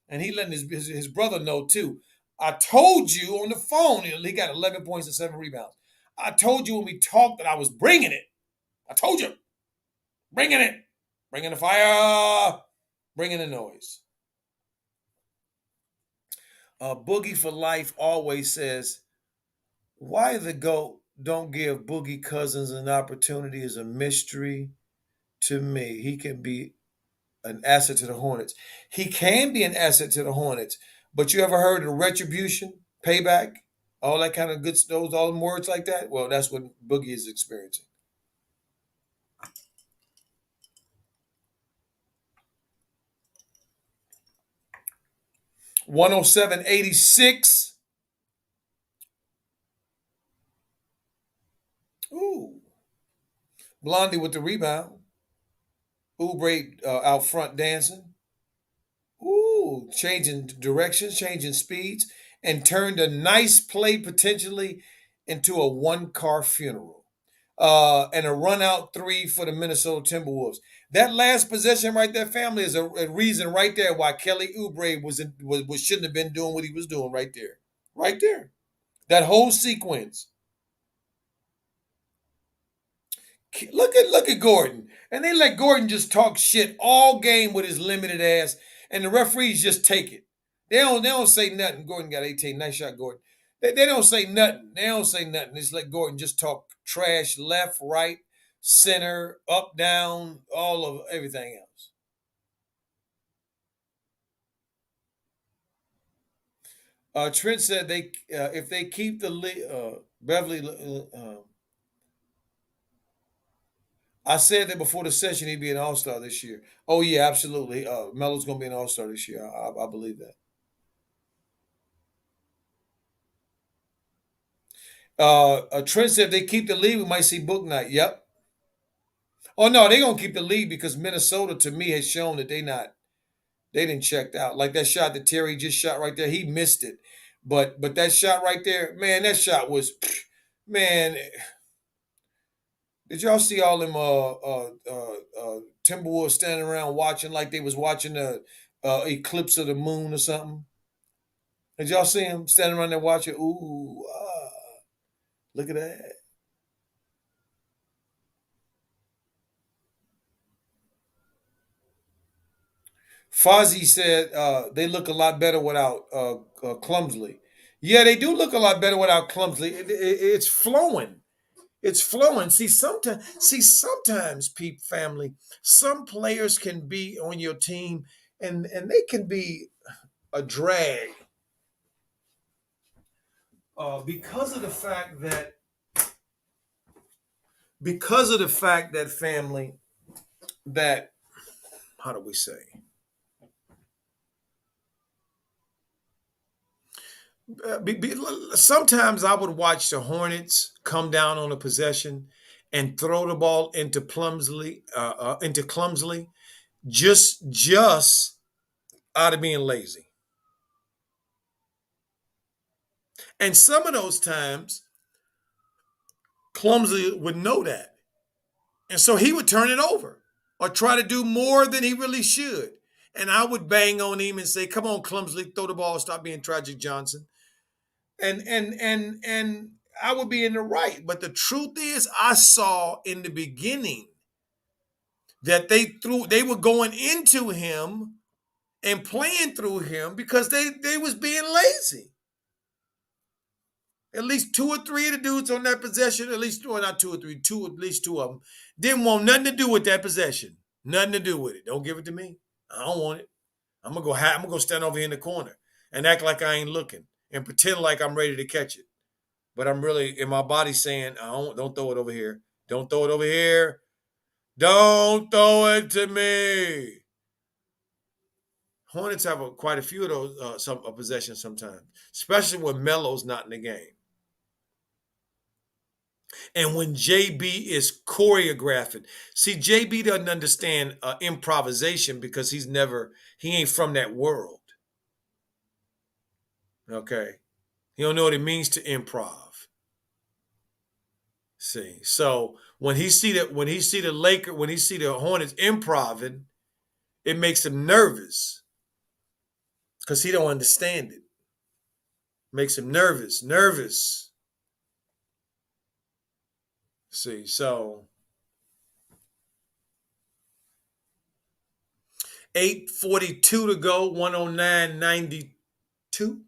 And he letting his brother know too. I told you on the phone, he got 11 points and 7 rebounds. I told you when we talked that I was bringing it. I told you. Bringing it. Bringing the fire. Bringing the noise. Boogie for Life always says, why the GOAT don't give Boogie Cousins an opportunity is a mystery to me. He can be an asset to the Hornets. He can be an asset to the Hornets, but you ever heard of retribution, payback, all that kind of good stuff, all them words like that? Well, that's what Boogie is experiencing. 107-86. Ooh. Blondie with the rebound. Oubre out front dancing. Ooh, changing directions, changing speeds, and turned a nice play potentially into a one-car funeral. And a run-out three for the Minnesota Timberwolves. That last possession right there, family, is a reason right there why Kelly Oubre shouldn't have been doing what he was doing right there. Right there. That whole sequence. Look at Gordon. And they let Gordon just talk shit all game with his limited ass, and the referees just take it. They don't say nothing. Gordon got 18. Nice shot, Gordon. They don't say nothing. They don't say nothing. They just let Gordon just talk trash left, right, center, up, down, all of everything else. Trent said they if they keep the Beverly. I said that before the session he'd be an All Star this year. Oh yeah, absolutely. Melo's gonna be an All Star this year. I believe that. Trent said if they keep the lead, we might see book night. Yep. Oh no, they're gonna keep the lead because Minnesota to me has shown that they didn't checked out. Like that shot that Terry just shot right there, he missed it. But that shot right there, man, that shot was man. Did y'all see all them Timberwolves standing around watching like they was watching the eclipse of the moon or something? Did y'all see him standing around there watching? Ooh, look at that. Fozzie said they look a lot better without Clumsley. Yeah, they do look a lot better without Clumsley. It's flowing. It's flowing. See, sometimes, peep family, some players can be on your team, and they can be a drag because of the fact that family that how do we say sometimes I would watch the Hornets come down on a possession and throw the ball into clumsily just out of being lazy. And some of those times, Clumsily would know that. And so he would turn it over or try to do more than he really should. And I would bang on him and say, come on, Clumsily, throw the ball, stop being Tragic Johnson. And I would be in the right. But the truth is, I saw in the beginning that they were going into him and playing through him because they was being lazy. At least two or three of the dudes on that possession, at least well, not two or three, two at least two of them, didn't want nothing to do with that possession. Nothing to do with it. Don't give it to me. I don't want it. I'm gonna go stand over here in the corner and act like I ain't looking and pretend like I'm ready to catch it. But I'm really in my body saying, don't throw it over here. Don't throw it over here. Don't throw it to me. Hornets have quite a few of those some possessions sometimes, especially when Melo's not in the game. And when JB is choreographing, see, JB doesn't understand improvisation because he ain't from that world. Okay, he don't know what it means to improv. See, so when he see the Hornets improving, it makes him nervous because he don't understand it. Makes him nervous. See, so 8:42 to go, 109.92.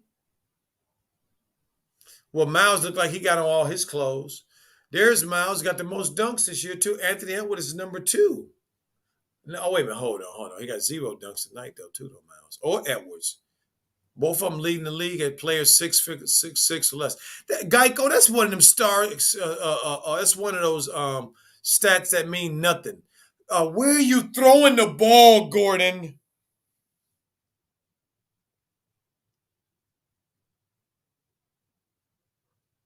Well, Miles looked like he got on all his clothes. There's Miles, got the most dunks this year, too. Anthony Edwards is number two. No, oh, wait a minute. Hold on. He got zero dunks tonight, though, too, though, Miles. Or Edwards. Both of them leading the league at players six or less. That Geico, that's one of them that's one of those stats that mean nothing. Where are you throwing the ball, Gordon?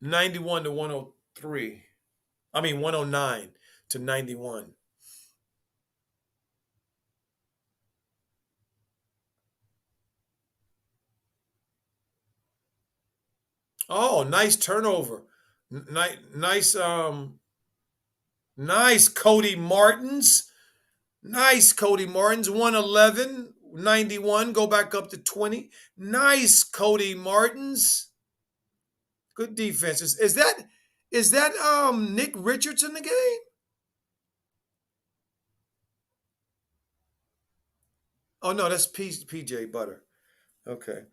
91 to 103. I mean 109 to 91. Oh, nice turnover. Nice, nice Cody Martins. Nice Cody Martins. 111, 91. Go back up to 20. Nice Cody Martins. Good defense. Is that Nick Richards in the game? Oh no, that's PJ Butter. Okay.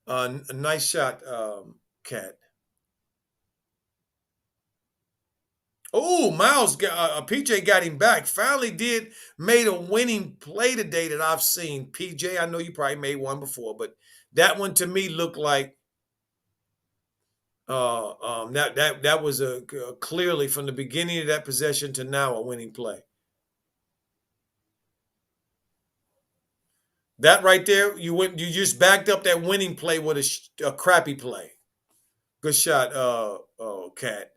Nice shot, Cat. Oh, PJ got him back. Finally made a winning play today that I've seen. PJ, I know you probably made one before, but that one to me looked like that was clearly from the beginning of that possession to now a winning play. That right there, you just backed up that winning play with a crappy play. Good shot, Cat.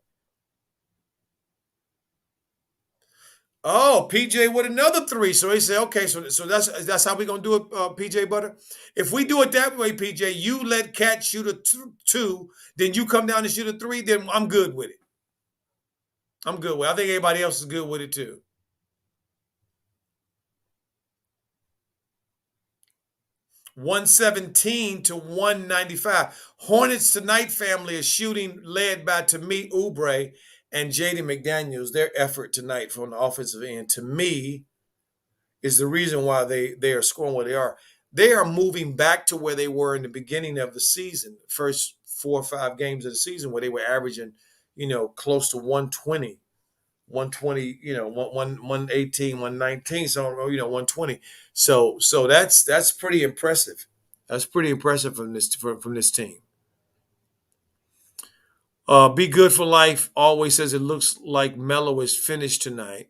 Oh, PJ with another three. So he said, okay, so that's how we gonna do it, PJ Butter. If we do it that way, PJ, you let Cat shoot a two, then you come down and shoot a three. Then I'm good with it. I'm good with it. I think everybody else is good with it too. 117 to 195. Hornets tonight family is shooting led by to me Oubre and Jaden McDaniels. Their effort tonight from the offensive end, to me, is the reason why they are scoring where they are. they are moving back to where they were in the beginning of the season, first 4 or 5 games of the season, where they were averaging, close to 120, 120, 118, 119, so 120. So that's pretty impressive. That's pretty impressive from this team. Be good for life. Always says it looks like Melo is finished tonight.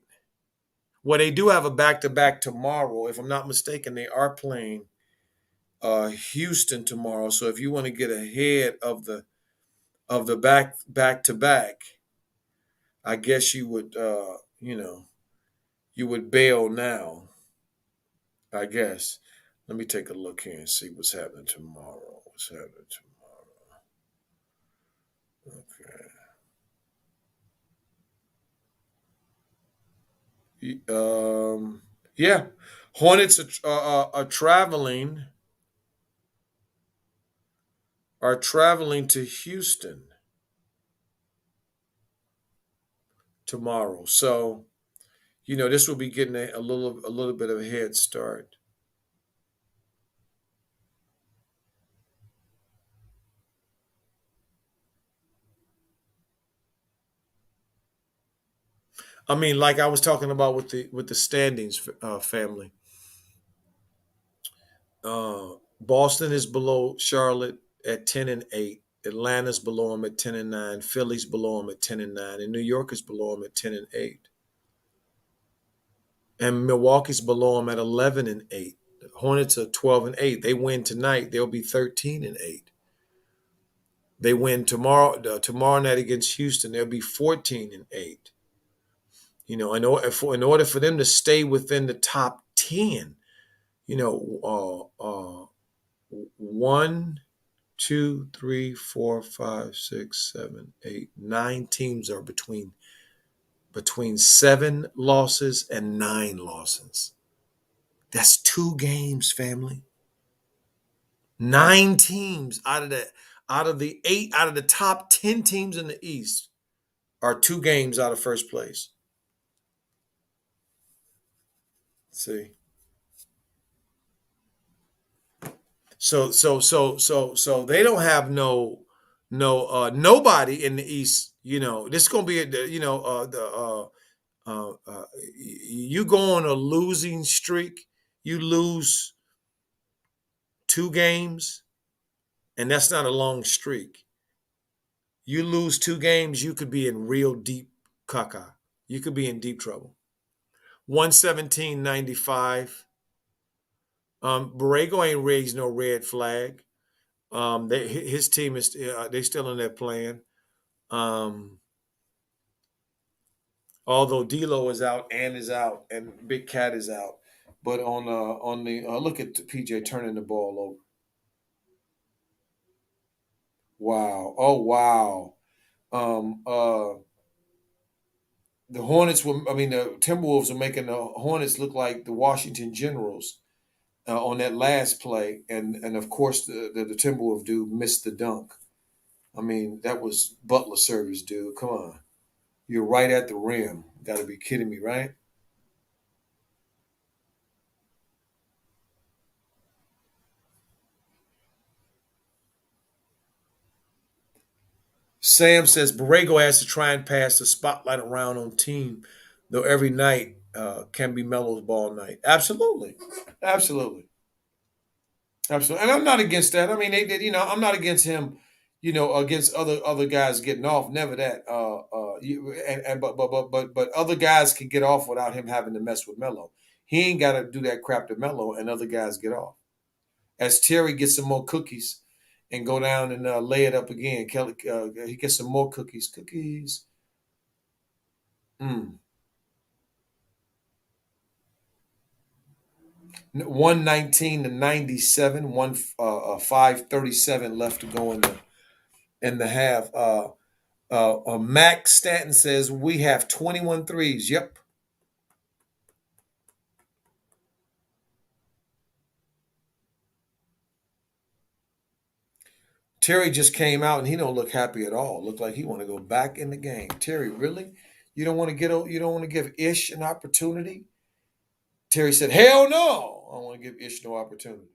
Well, they do have a back to back tomorrow. If I'm not mistaken, they are playing Houston tomorrow. So if you want to get ahead of the back to back, I guess you would bail now. I guess. Let me take a look here and see what's happening tomorrow. What's happening tomorrow? Okay. Yeah, Hornets are traveling to Houston tomorrow. So this will be getting a little bit of a head start. I mean, like I was talking about with the standings, family. Boston is below Charlotte at 10-8. Atlanta's below them at 10-9. Philly's below them at 10-9, and New York is below them at 10-8. And Milwaukee's below them at 11-8. The Hornets are 12-8. They win tonight, they'll be 13-8. They win tomorrow night against Houston, they'll be 14-8. In order for them to stay within the top 10, you know, 1, 2, 3, 4, 5, 6, 7, 8, 9 teams are between 7 losses and 9 losses. That's 2 games, family. 9 teams out of the top 10 teams in the East are 2 games out of first place. See, so they don't have nobody in the East. This is gonna be you go on a losing streak, you lose 2 games, and that's not a long streak. You lose 2 games, you could be in real deep caca. You could be in deep trouble. 117.95. Borrego ain't raised no red flag. His team is they still in their plan. Um, although D'Lo is out, and Big Cat is out. But on the look at PJ turning the ball over. Wow! Oh wow! Um, uh, the the Timberwolves are making the Hornets look like the Washington Generals on that last play, and of course the Timberwolves dude missed the dunk. I mean, that was Butler service, dude. Come on. You're right at the rim. Got to be kidding me, right? Sam says Borrego has to try and pass the spotlight around on team, though every night can be Melo's ball night. Absolutely. Absolutely. Absolutely. And I'm not against that. I mean, I'm not against him, against other guys getting off. Never that. But other guys can get off without him having to mess with Melo. He ain't got to do that crap to Melo, and other guys get off. As Terry gets some more cookies and go down and lay it up again. Kelly, he gets some more cookies. Cookies. 119-97, 5:37 left to go in the half. Mac Stanton says we have 21 threes. Yep. Terry just came out and he don't look happy at all. Look like he want to go back in the game. Terry, really? You don't want to give Ish an opportunity? Terry said, "Hell no, I don't want to give Ish no opportunity."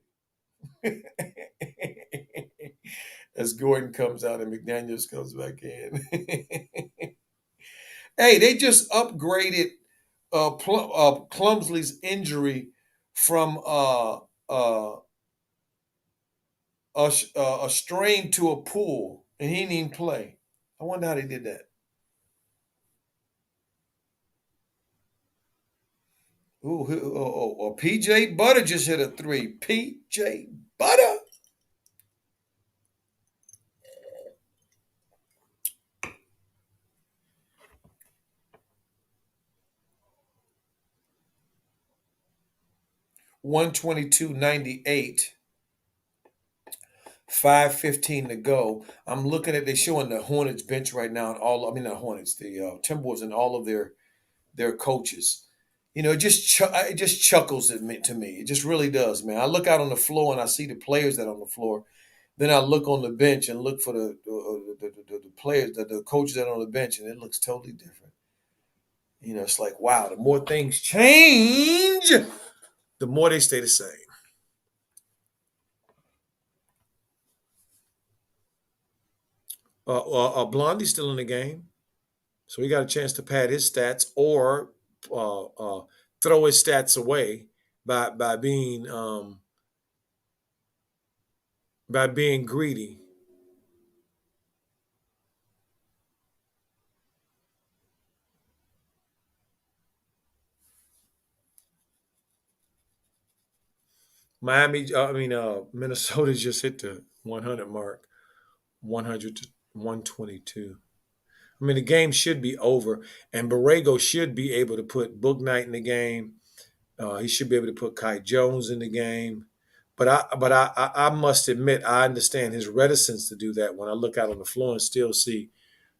As Gordon comes out and McDaniels comes back in. Hey, they just upgraded Clumsley's injury from a strain to a pull, and he didn't even play. I wonder how they did that. Ooh, PJ Butter just hit a three. PJ Butter. 122.98. 5:15 to go. I'm looking at they showing the Hornets bench right now, and all I mean not Hornets, the Timberwolves and all of their coaches. It just chuckles at me to me. It just really does, man. I look out on the floor and I see the players that are on the floor. Then I look on the bench and look for the players, the coaches that are on the bench, and it looks totally different. It's like wow. The more things change, the more they stay the same. Blondie's still in the game. So he got a chance to pad his stats or throw his stats away by being greedy. Minnesota just hit the 100 mark, 100 to 122. I mean, the game should be over, and Borrego should be able to put Book Knight in the game. He should be able to put Kai Jones in the game. But I must admit, I understand his reticence to do that when I look out on the floor and still see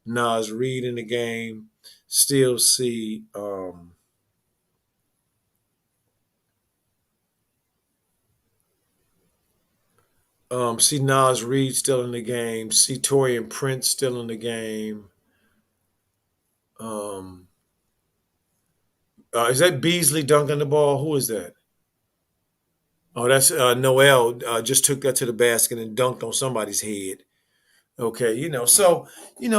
Nas Reed in the game, still see see Nas Reed still in the game, see Torian Prince still in the game. Um, is that Beasley dunking the ball? Who is that? Oh, that's Noel. Just took that to the basket and dunked on somebody's head. Okay, so you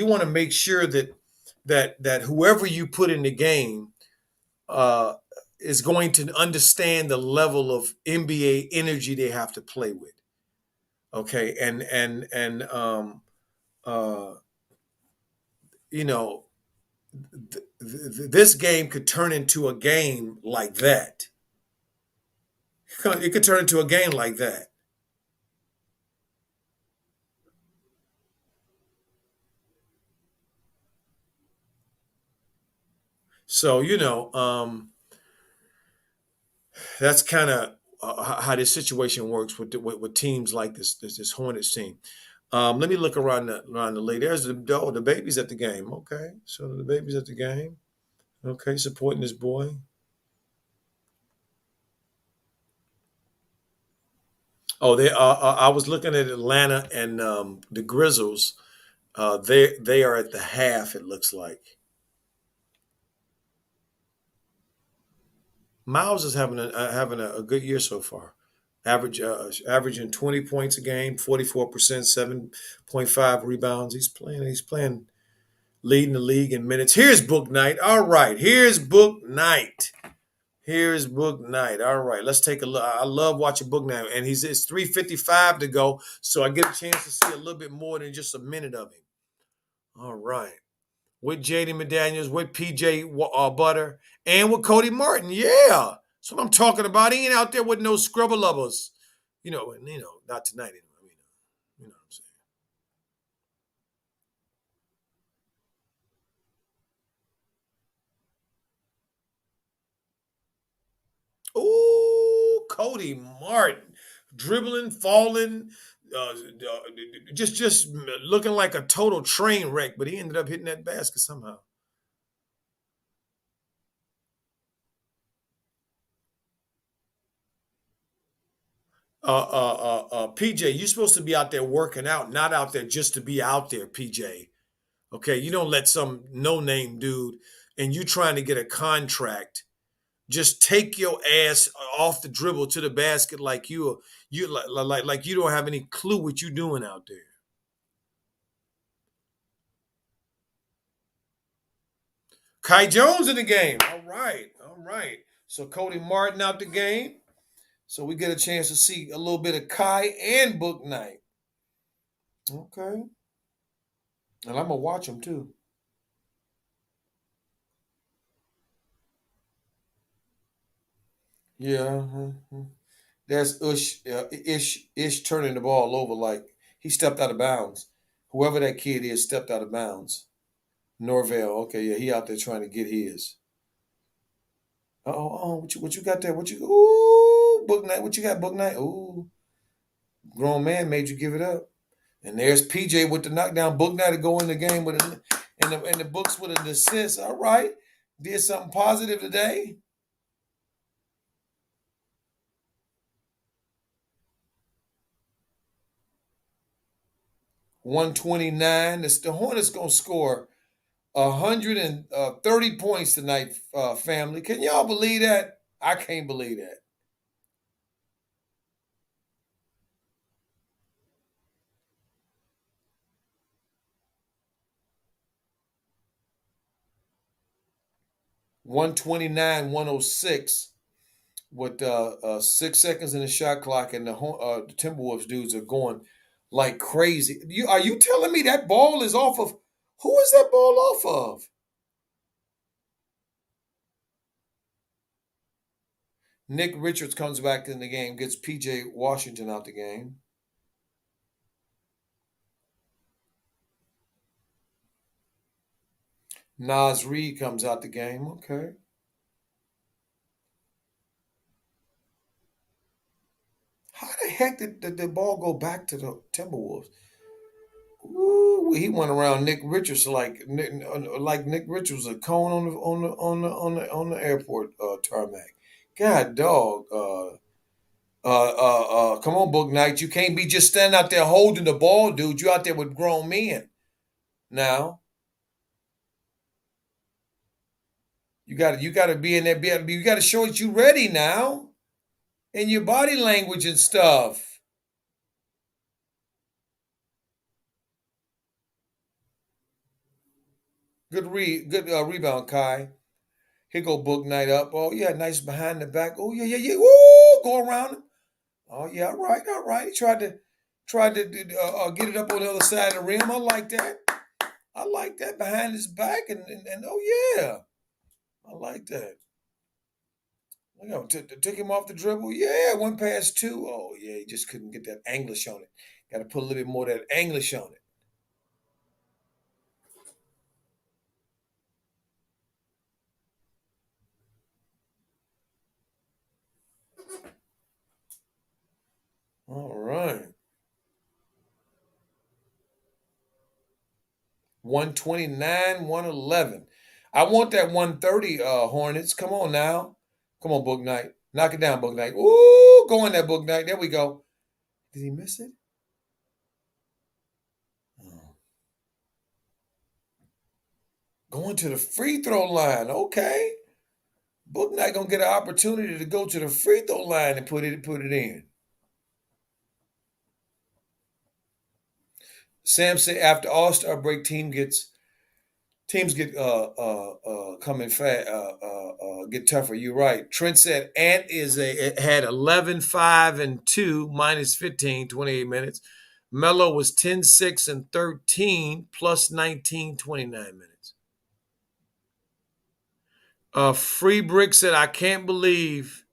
want to make sure that whoever you put in the game uh, is going to understand the level of NBA energy they have to play with. Okay, and uh, you know this game could turn into a game like that. It could turn into a game like that. So that's kind of how this situation works with teams like this Hornets team. Let me look around the league. There's the baby's at the game. Okay, so the baby's at the game. Okay, supporting this boy. Oh, I was looking at Atlanta and the Grizzlies. They are at the half. It looks like Miles is having a good year so far. Averaging 20 points a game, 44%, 7.5 rebounds. He's playing leading the league in minutes. Here's Book Night. All right, here's Book Night. Here's Book Night. All right, let's take a look. I love watching Book Night, and it's 3:55 to go, so I get a chance to see a little bit more than just a minute of him. All right, with Jaden McDaniels, with PJ Butter, and with Cody Martin. Yeah, that's what I'm talking about. He ain't out there with no scrubber lovers. Not tonight anyway. You know what I'm saying. Ooh, Cody Martin, dribbling, falling, just looking like a total train wreck. But he ended up hitting that basket somehow. PJ, you're supposed to be out there working out, not out there just to be out there, PJ. Okay, you don't let some no name dude and you trying to get a contract. just take your ass off the dribble to the basket like like you don't have any clue what you're doing out there. Kai Jones in the game. All right, all right. So Cody Martin out the game. So we get a chance to see a little bit of Kai and Book Night. Okay, and I'm gonna watch them too. Yeah, that's Ish turning the ball over like he stepped out of bounds. Whoever that kid is stepped out of bounds. Norvell. Okay, yeah, he out there trying to get his. Oh, what you got there? What you ooh Book Night? What you got, Book Night? Ooh, grown man made you give it up. And there's PJ with the knockdown. Book Night to go in the game with and the books with an assist. All right, did something positive today. 129. The Hornets gonna score 130 points tonight, family. Can y'all believe that? I can't believe that. 129, 106 with 6 seconds in the shot clock, and the Timberwolves dudes are going like crazy. Are you telling me that ball is off of who is that ball off of? Nick Richards comes back in the game, gets PJ Washington out the game. Nas Reed comes out the game. Okay. How the heck did the ball go back to the Timberwolves? Ooh, he went around Nick Richards like Nick Richards was a cone on the airport tarmac. God dog. Come on, Book Knight. You can't be just standing out there holding the ball, dude. You out there with grown men. Now you gotta be in there. You gotta show that you ready now, and your body language and stuff. Good rebound, Kai. Here go Book Knight up. Oh yeah, nice behind the back. Oh yeah, yeah, yeah. Woo! Go around him. Oh yeah, all right, all right. He tried to get it up on the other side of the rim. I like that. I like that behind his back, and oh yeah, I like that. Took him off the dribble. Yeah, one past two. Oh yeah, he just couldn't get that English on it. Got to put a little bit more of that English on it. All right. 129, 111. I want that 130 Hornets. Come on now. Come on, Book Knight. Knock it down, Book Knight. Ooh, go in that Book Knight. There we go. Did he miss it? Oh. Going to the free throw line. Okay. Book Knight gonna get an opportunity to go to the free throw line and put it in. Sam said after All Star break, teams get coming fast get tougher. You're right. Trent said Ant had 11, 5, and 2 minus 15, 28 minutes. Melo was 10, 6, and 13 plus 19, 29 minutes. Free Brick said, I can't believe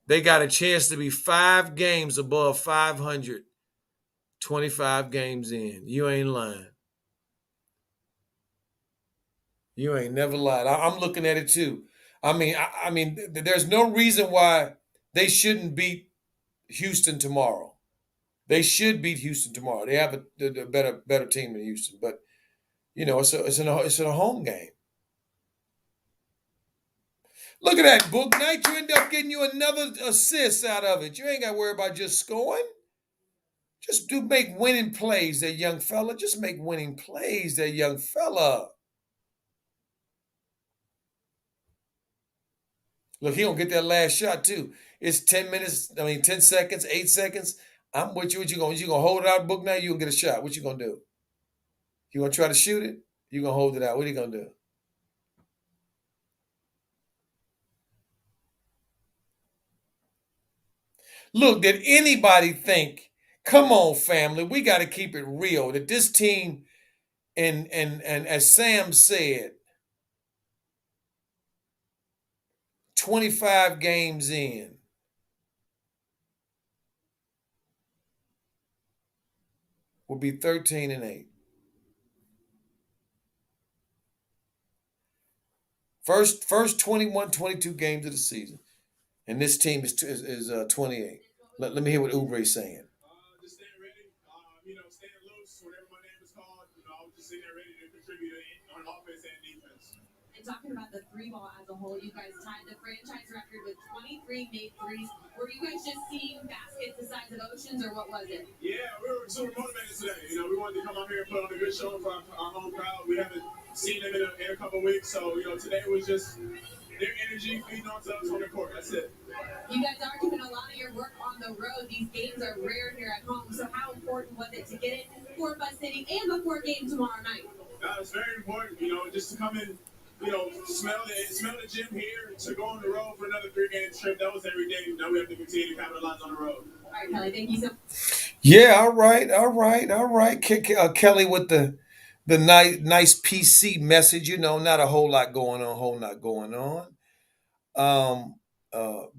they got a chance to be 5 games above 500, 25 games in. You ain't lying. You ain't never lied. I'm looking at it too. There's no reason why they shouldn't beat Houston tomorrow. They should beat Houston tomorrow. They have a better team than Houston, but it's a home game. Look at that, Book Night. You end up getting you another assist out of it. You ain't got to worry about just scoring. Just do make winning plays, that young fella. Just make winning plays, that young fella. Look, he gonna get that last shot too. It's 10 minutes. I mean, 10 seconds, 8 seconds. I'm with you. What you gonna? You gonna hold it out, book now? You gonna get a shot? What you gonna do? You gonna try to shoot it? You gonna hold it out? What are you gonna do? Look, did anybody think? Come on, family. We got to keep it real. That this team, and as Sam said, 25 games in, will be 13-8. First 21, 22 games of the season, and this team is 28. Let me hear what Oubre's saying. Just staying ready. Staying loose whenever my name is called. Just sitting there ready to contribute on offense and defense. And talking about the three ball as a whole, you guys tied the franchise record with 23 made threes. Were you guys just seeing baskets the size of oceans, or what was it? Yeah, we were super motivated today. We wanted to come out here and put on a good show for our home crowd. We haven't seen them in a couple of weeks, so today was just their energy feeding onto us on the court. That's it. You guys are doing a lot of your work on the road. These games are rare here at home. So how important was it to get it before Bus City and before game tomorrow night? It's very important, just to come in, smell the gym here, to go on the road for another 3 game trip. That was every day. Now we have to continue to capitalize on the road. All right, Kelly, thank you so much. Yeah, all right, all right, all right. Kelly with the nice PC message. Not a whole lot going on. Whole lot going on.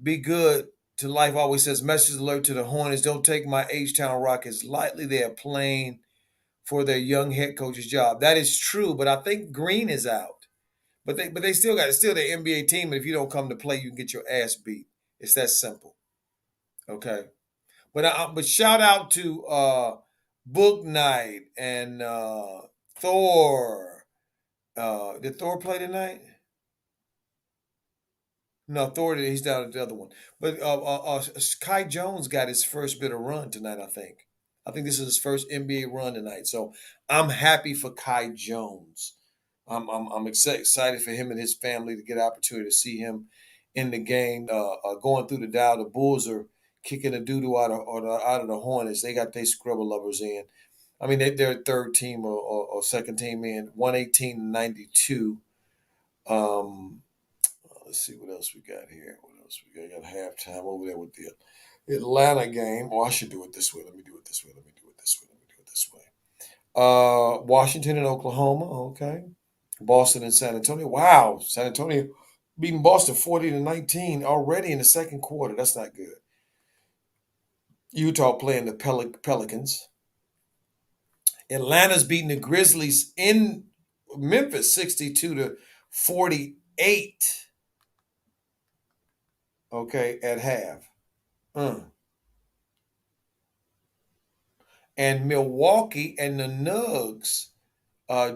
Be good to life. Always says message alert to the Hornets. Don't take my H-Town Rockets lightly. They are playing for their young head coach's job. That is true, but I think Green is out. But they still got it's still the NBA team. And if you don't come to play, you can get your ass beat. It's that simple. Okay. But shout out to Book Night and Thor. Did Thor play tonight? No, Thor. He's down at the other one. But Kai Jones got his first bit of run tonight. I think this is his first NBA run tonight. So I'm happy for Kai Jones. I'm excited for him and his family to get an opportunity to see him in the game. Going through the dial, the Bulls are kicking the doo doo out of the Hornets. They got their scrubber lovers in. I mean, they're third team or second team in 118-92. Um, let's see what else we got here. What else we got? Got halftime over there with the Atlanta game. Oh, I should do it this way. Let me do it this way. Let me do it this way. Let me do it this way. Washington and Oklahoma. Okay. Boston and San Antonio. Wow, San Antonio beating Boston 40-19 already in the second quarter. That's not good. Utah playing the Pelicans. Atlanta's beating the Grizzlies in Memphis 62-48. Okay, at half. And Milwaukee and the Nugs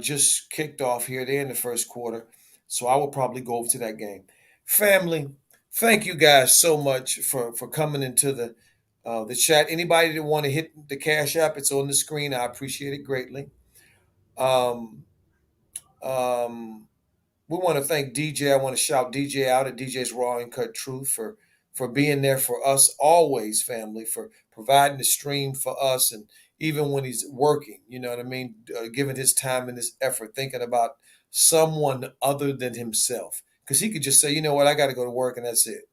just kicked off here. They're in the first quarter. So I will probably go over to that game. Family, thank you guys so much for coming into the chat. Anybody that want to hit the Cash App, it's on the screen. I appreciate it greatly. Um, um, we want to thank DJ. I want to shout DJ out at DJ's Raw and Cut Truth for being there for us always, family, for providing the stream for us, and even when he's working, you know what I mean, giving his time and his effort, thinking about someone other than himself, because he could just say, you know what, I got to go to work and that's it.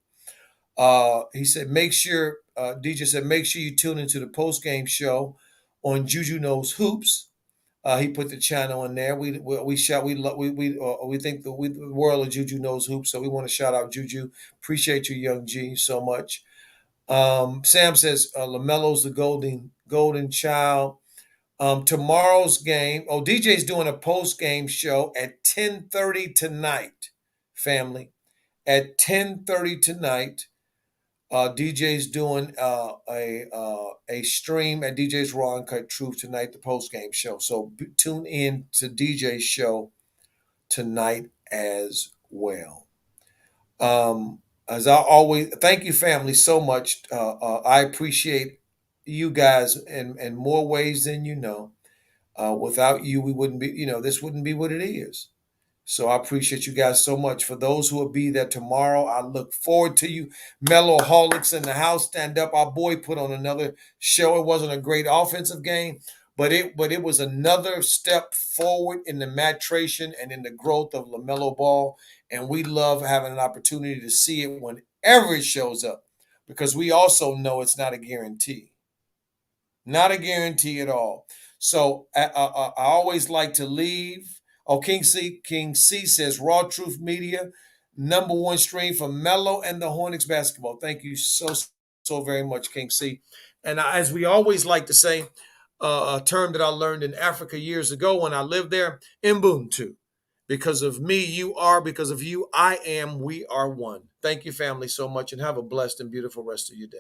He said, make sure, DJ said, make sure you tune into the post game show on Juju Knows Hoops. He put the channel in there. We shout we think the world of Juju Knows Hoops, so we want to shout out Juju. Appreciate you, Young G, so much. Sam says Lamelo's the golden child. Tomorrow's game. Oh, DJ's doing a post game show at 10:30 tonight. Family, at 10:30 tonight. DJ's doing a stream at DJ's Raw and Cut Truth tonight, the post game show. So tune in to DJ's show tonight as well. As I always, thank you, family, so much. I appreciate you guys in more ways than you know. Without you, we wouldn't be. This wouldn't be what it is. So I appreciate you guys so much. For those who will be there tomorrow, I look forward to you. Mellowholics in the house, stand up. Our boy put on another show. It wasn't a great offensive game, but it was another step forward in the maturation and in the growth of Lamelo Ball. And we love having an opportunity to see it whenever it shows up, because we also know it's not a guarantee. Not a guarantee at all. So I always like to leave. Oh, King C says Raw Truth Media, number one stream for Mello and the Hornets basketball. Thank you so very much, King C. And as we always like to say, a term that I learned in Africa years ago when I lived there, Ubuntu. Because of me, you are. Because of you, I am. We are one. Thank you, family, so much, and have a blessed and beautiful rest of your day.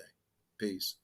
Peace.